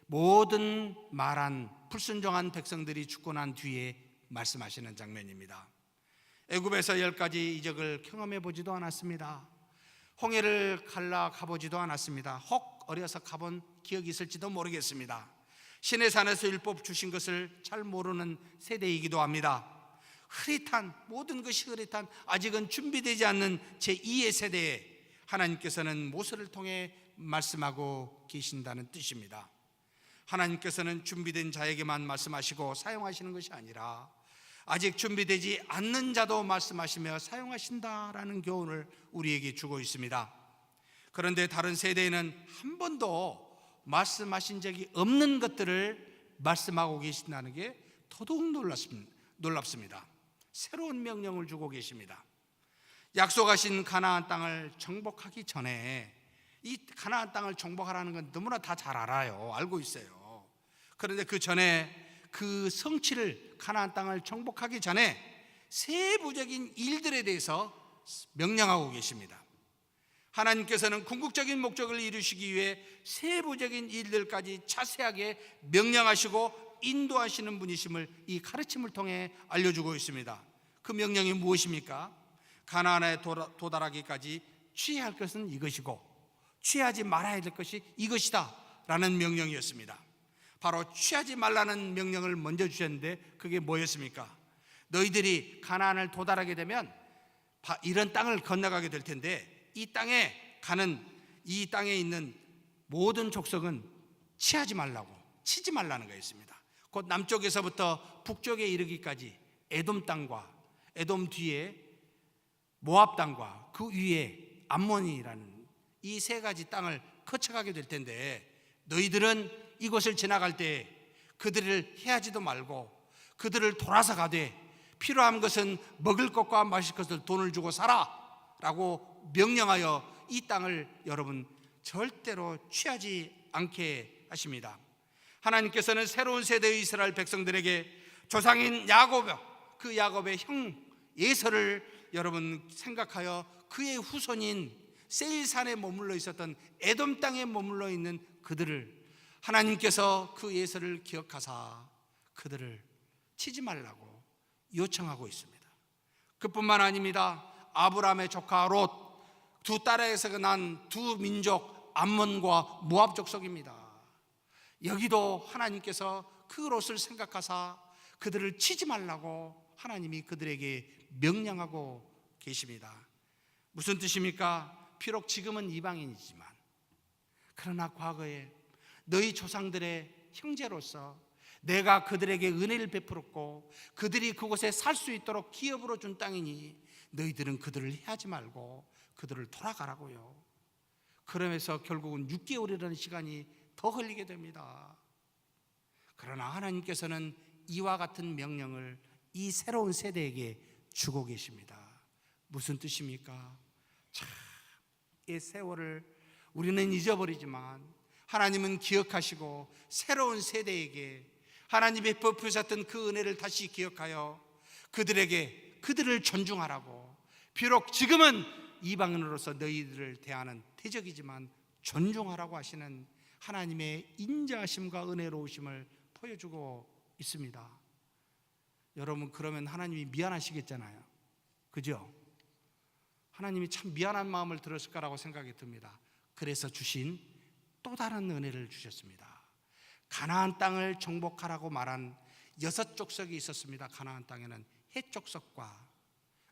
모든 말한 불순종한 백성들이 죽고 난 뒤에 말씀하시는 장면입니다. 애굽에서 10가지 이적을 경험해 보지도 않았습니다. 홍해를 갈라 가보지도 않았습니다. 혹 어려서 가본 기억이 있을지도 모르겠습니다. 신의 산에서 율법 주신 것을 잘 모르는 세대이기도 합니다. 흐릿한, 모든 것이 흐릿한, 아직은 준비되지 않는 제2의 세대에 하나님께서는 모세를 통해 말씀하고 계신다는 뜻입니다. 하나님께서는 준비된 자에게만 말씀하시고 사용하시는 것이 아니라 아직 준비되지 않는 자도 말씀하시며 사용하신다라는 교훈을 우리에게 주고 있습니다. 그런데 다른 세대에는 한 번도 말씀하신 적이 없는 것들을 말씀하고 계신다는 게 더더욱 놀랍습니다. 새로운 명령을 주고 계십니다. 약속하신 가나안 땅을 정복하기 전에, 이 가나안 땅을 정복하라는 건 너무나 다 잘 알아요. 알고 있어요. 그런데 그 전에, 그 성취를, 가나안 땅을 정복하기 전에 세부적인 일들에 대해서 명령하고 계십니다. 하나님께서는 궁극적인 목적을 이루시기 위해 세부적인 일들까지 자세하게 명령하시고 인도하시는 분이심을 이 가르침을 통해 알려주고 있습니다. 그 명령이 무엇입니까? 가나안에 도달하기까지 취해야 할 것은 이것이고 취하지 말아야 될 것이 이것이다 라는 명령이었습니다. 바로 취하지 말라는 명령을 먼저 주셨는데 그게 뭐였습니까? 너희들이 가나안을 도달하게 되면 이런 땅을 건너가게 될 텐데, 이 땅에 있는 모든 족속은 취하지 말라고, 치지 말라는 거였습니다. 곧 남쪽에서부터 북쪽에 이르기까지 에돔 땅과 에돔 뒤에 모압 땅과 그 위에 암몬이라는 이 세 가지 땅을 거쳐가게 될 텐데, 너희들은 이곳을 지나갈 때 그들을 해하지도 말고 그들을 돌아서 가되 필요한 것은 먹을 것과 마실 것을 돈을 주고 사라 라고 명령하여 이 땅을 여러분 절대로 취하지 않게 하십니다. 하나님께서는 새로운 세대의 이스라엘 백성들에게 조상인 야곱, 그 야곱의 형 예서를 여러분 생각하여 그의 후손인 세일산에 머물러 있었던 에돔 땅에 머물러 있는 그들을 하나님께서 그 예서를 기억하사 그들을 치지 말라고 요청하고 있습니다. 그뿐만 아닙니다. 아브라함의 조카 롯, 두 딸에서 난 두 민족 암몬과 모압 족속입니다. 여기도 하나님께서 그 롯을 생각하사 그들을 치지 말라고 하나님이 그들에게 명령하고 계십니다. 무슨 뜻입니까? 비록 지금은 이방인이지만 그러나 과거에 너희 조상들의 형제로서 내가 그들에게 은혜를 베풀었고 그들이 그곳에 살 수 있도록 기업으로 준 땅이니 너희들은 그들을 해하지 말고 그들을 돌아가라고요. 그러면서 결국은 6개월이라는 시간이 더 흘리게 됩니다. 그러나 하나님께서는 이와 같은 명령을 이 새로운 세대에게 주고 계십니다. 무슨 뜻입니까? 참, 이 세월을 우리는 잊어버리지만 하나님은 기억하시고 새로운 세대에게 하나님의 베푸셨던 그 은혜를 다시 기억하여 그들에게 그들을 존중하라고, 비록 지금은 이방인으로서 너희들을 대하는 대적이지만 존중하라고 하시는 하나님의 인자하심과 은혜로우심을 보여주고 있습니다. 여러분, 그러면 하나님이 미안하시겠잖아요. 그죠? 하나님이 참 미안한 마음을 들었을 거라고 생각이 듭니다. 그래서 주신 또 다른 은혜를 주셨습니다. 가나안 땅을 정복하라고 말한 6 족속이 있었습니다. 가나안 땅에는 헷 족속과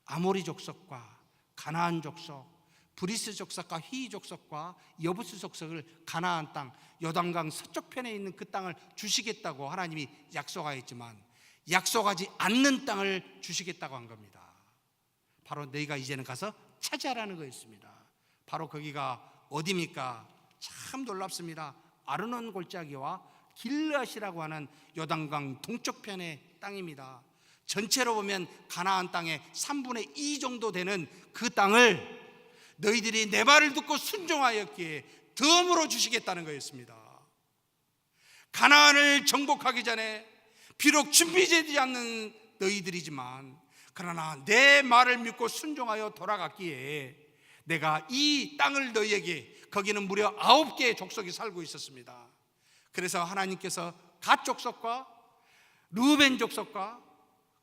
아모리 족속과 가나안 족속, 브리스 족속과 히 족속과 여부스 족속을 가나안 땅, 요단강 서쪽 편에 있는 그 땅을 주시겠다고 하나님이 약속하였지만 약속하지 않는 땅을 주시겠다고 한 겁니다. 바로 너희가 이제는 가서 차지하라는 거였습니다. 바로 거기가 어디입니까? 참 놀랍습니다. 아르논 골짜기와 길르앗이라고 하는 요단강 동쪽 편의 땅입니다. 전체로 보면 가나안 땅의 3분의 2 정도 되는 그 땅을 너희들이 내 말을 듣고 순종하였기에 덤으로 주시겠다는 거였습니다. 가나안을 정복하기 전에 비록 준비되지 않는 너희들이지만 그러나 내 말을 믿고 순종하여 돌아갔기에 내가 이 땅을 너희에게, 거기는 무려 9개의 족속이 살고 있었습니다. 그래서 하나님께서 갓 족속과 르우벤 족속과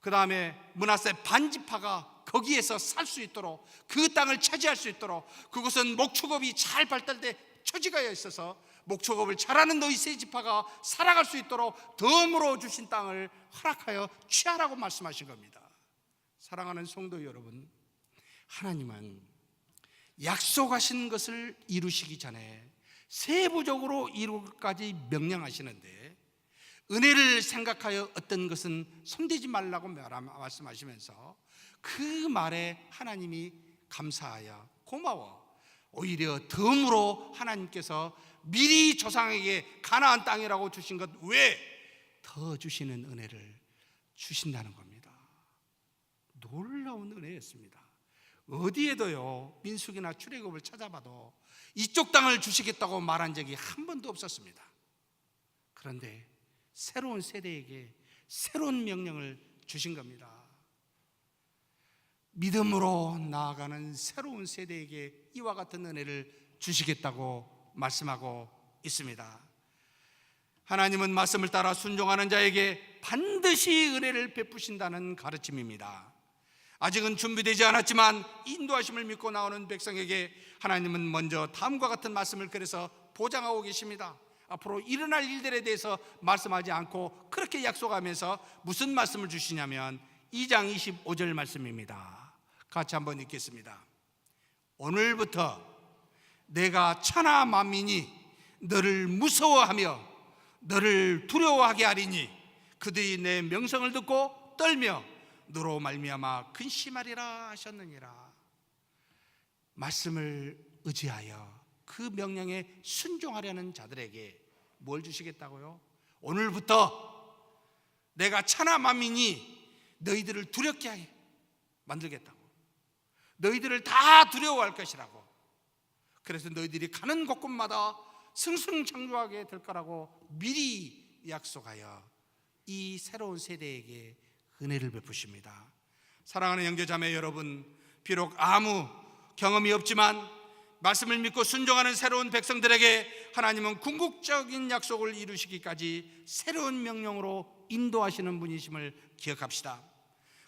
그 다음에 므낫세 반지파가 거기에서 살 수 있도록, 그 땅을 차지할 수 있도록, 그곳은 목축업이 잘 발달돼 처지가 있어서 목축업을 잘하는 너희 세 지파가 살아갈 수 있도록 덤으로 주신 땅을 허락하여 취하라고 말씀하신 겁니다. 사랑하는 성도 여러분, 하나님은 약속하신 것을 이루시기 전에 세부적으로 이루기까지 명령하시는데, 은혜를 생각하여 어떤 것은 손대지 말라고 말씀하시면서 그 말에 하나님이 감사하여 고마워, 오히려 덤으로 하나님께서 미리 조상에게 가나안 땅이라고 주신 것 외에 더 주시는 은혜를 주신다는 겁니다. 놀라운 은혜였습니다. 어디에도요, 민수기나 출애굽을 찾아봐도 이쪽 땅을 주시겠다고 말한 적이 한 번도 없었습니다. 그런데 새로운 세대에게 새로운 명령을 주신 겁니다. 믿음으로 나아가는 새로운 세대에게 이와 같은 은혜를 주시겠다고 말씀하고 있습니다. 하나님은 말씀을 따라 순종하는 자에게 반드시 은혜를 베푸신다는 가르침입니다. 아직은 준비되지 않았지만 인도하심을 믿고 나오는 백성에게 하나님은 먼저 다음과 같은 말씀을 그래서 보장하고 계십니다. 앞으로 일어날 일들에 대해서 말씀하지 않고 그렇게 약속하면서 무슨 말씀을 주시냐면 2장 25절 말씀입니다. 같이 한번 읽겠습니다. 오늘부터 내가 천하 만민이 너를 무서워하며 너를 두려워하게 하리니 그들이 내 명성을 듣고 떨며 너로 말미암아 근심하리라 하셨느니라. 말씀을 의지하여 그 명령에 순종하려는 자들에게 뭘 주시겠다고요? 오늘부터 내가 천하 만민이 너희들을 두렵게 하게 만들겠다고. 너희들을 다 두려워할 것이라고. 그래서 너희들이 가는 곳곳마다 승승장구하게 될 거라고 미리 약속하여 이 새로운 세대에게 은혜를 베푸십니다. 사랑하는 형제자매 여러분, 비록 아무 경험이 없지만 말씀을 믿고 순종하는 새로운 백성들에게 하나님은 궁극적인 약속을 이루시기까지 새로운 명령으로 인도하시는 분이심을 기억합시다.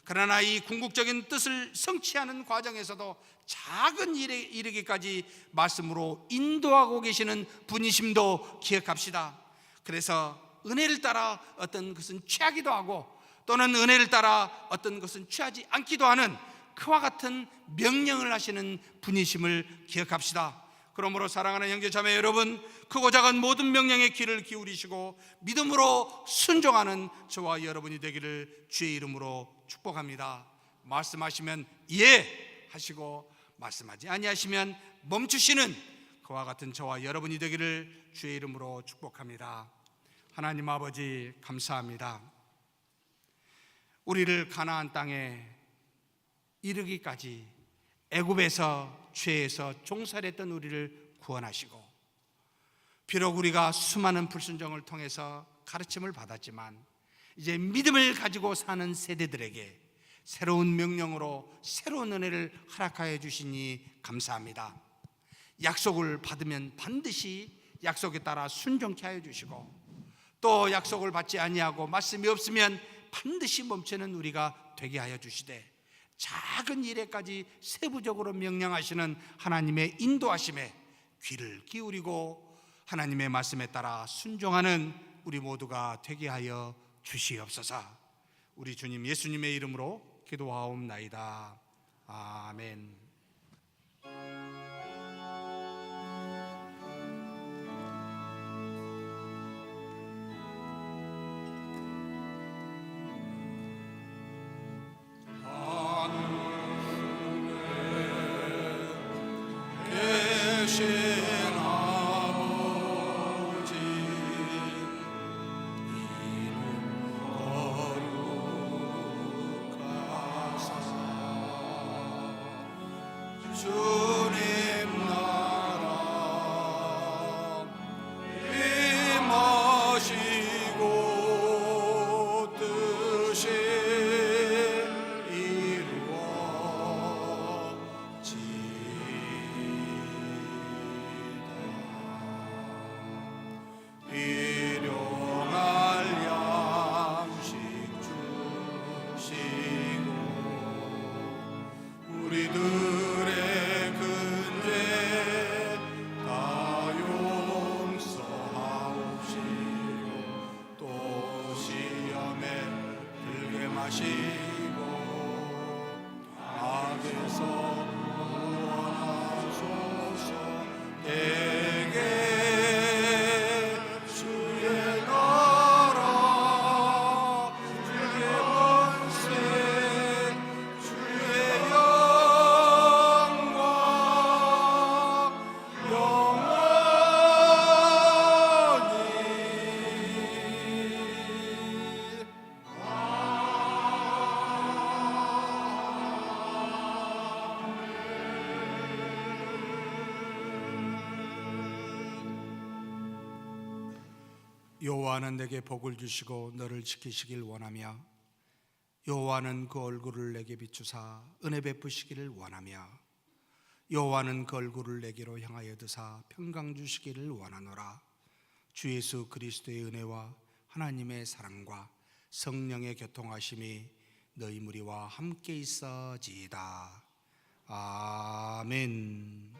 그러나 이 궁극적인 뜻을 성취하는 과정에서도 작은 일에 이르기까지 말씀으로 인도하고 계시는 분이심도 기억합시다. 그래서 은혜를 따라 어떤 것은 취하기도 하고 또는 은혜를 따라 어떤 것은 취하지 않기도 하는 그와 같은 명령을 하시는 분이심을 기억합시다. 그러므로 사랑하는 형제자매 여러분, 크고 작은 모든 명령에 귀를 기울이시고 믿음으로 순종하는 저와 여러분이 되기를 주의 이름으로 축복합니다. 말씀하시면 예 하시고 말씀하지 아니하시면 멈추시는 그와 같은 저와 여러분이 되기를 주의 이름으로 축복합니다. 하나님 아버지 감사합니다. 우리를 가나안 땅에 이르기까지 애굽에서 죄에서 종살이했던 우리를 구원하시고, 비록 우리가 수많은 불순종을 통해서 가르침을 받았지만 이제 믿음을 가지고 사는 세대들에게 새로운 명령으로 새로운 은혜를 허락하여 주시니 감사합니다. 약속을 받으면 반드시 약속에 따라 순종케 하여 주시고, 또 약속을 받지 아니하고 말씀이 없으면 반드시 멈추는 우리가 되게 하여 주시되, 작은 일에까지 세부적으로 명령하시는 하나님의 인도하심에 귀를 기울이고 하나님의 말씀에 따라 순종하는 우리 모두가 되게 하여 주시옵소서. 우리 주님 예수님의 이름으로 기도하옵나이다. 아멘. 여호와는 내게 복을 주시고 너를 지키시길 원하며, 여호와는 그 얼굴을 내게 비추사 은혜 베푸시기를 원하며, 여호와는 그 얼굴을 내게로 향하여 드사 평강 주시기를 원하노라. 주 예수 그리스도의 은혜와 하나님의 사랑과 성령의 교통하심이 너희 무리와 함께 있어지이다. 아멘.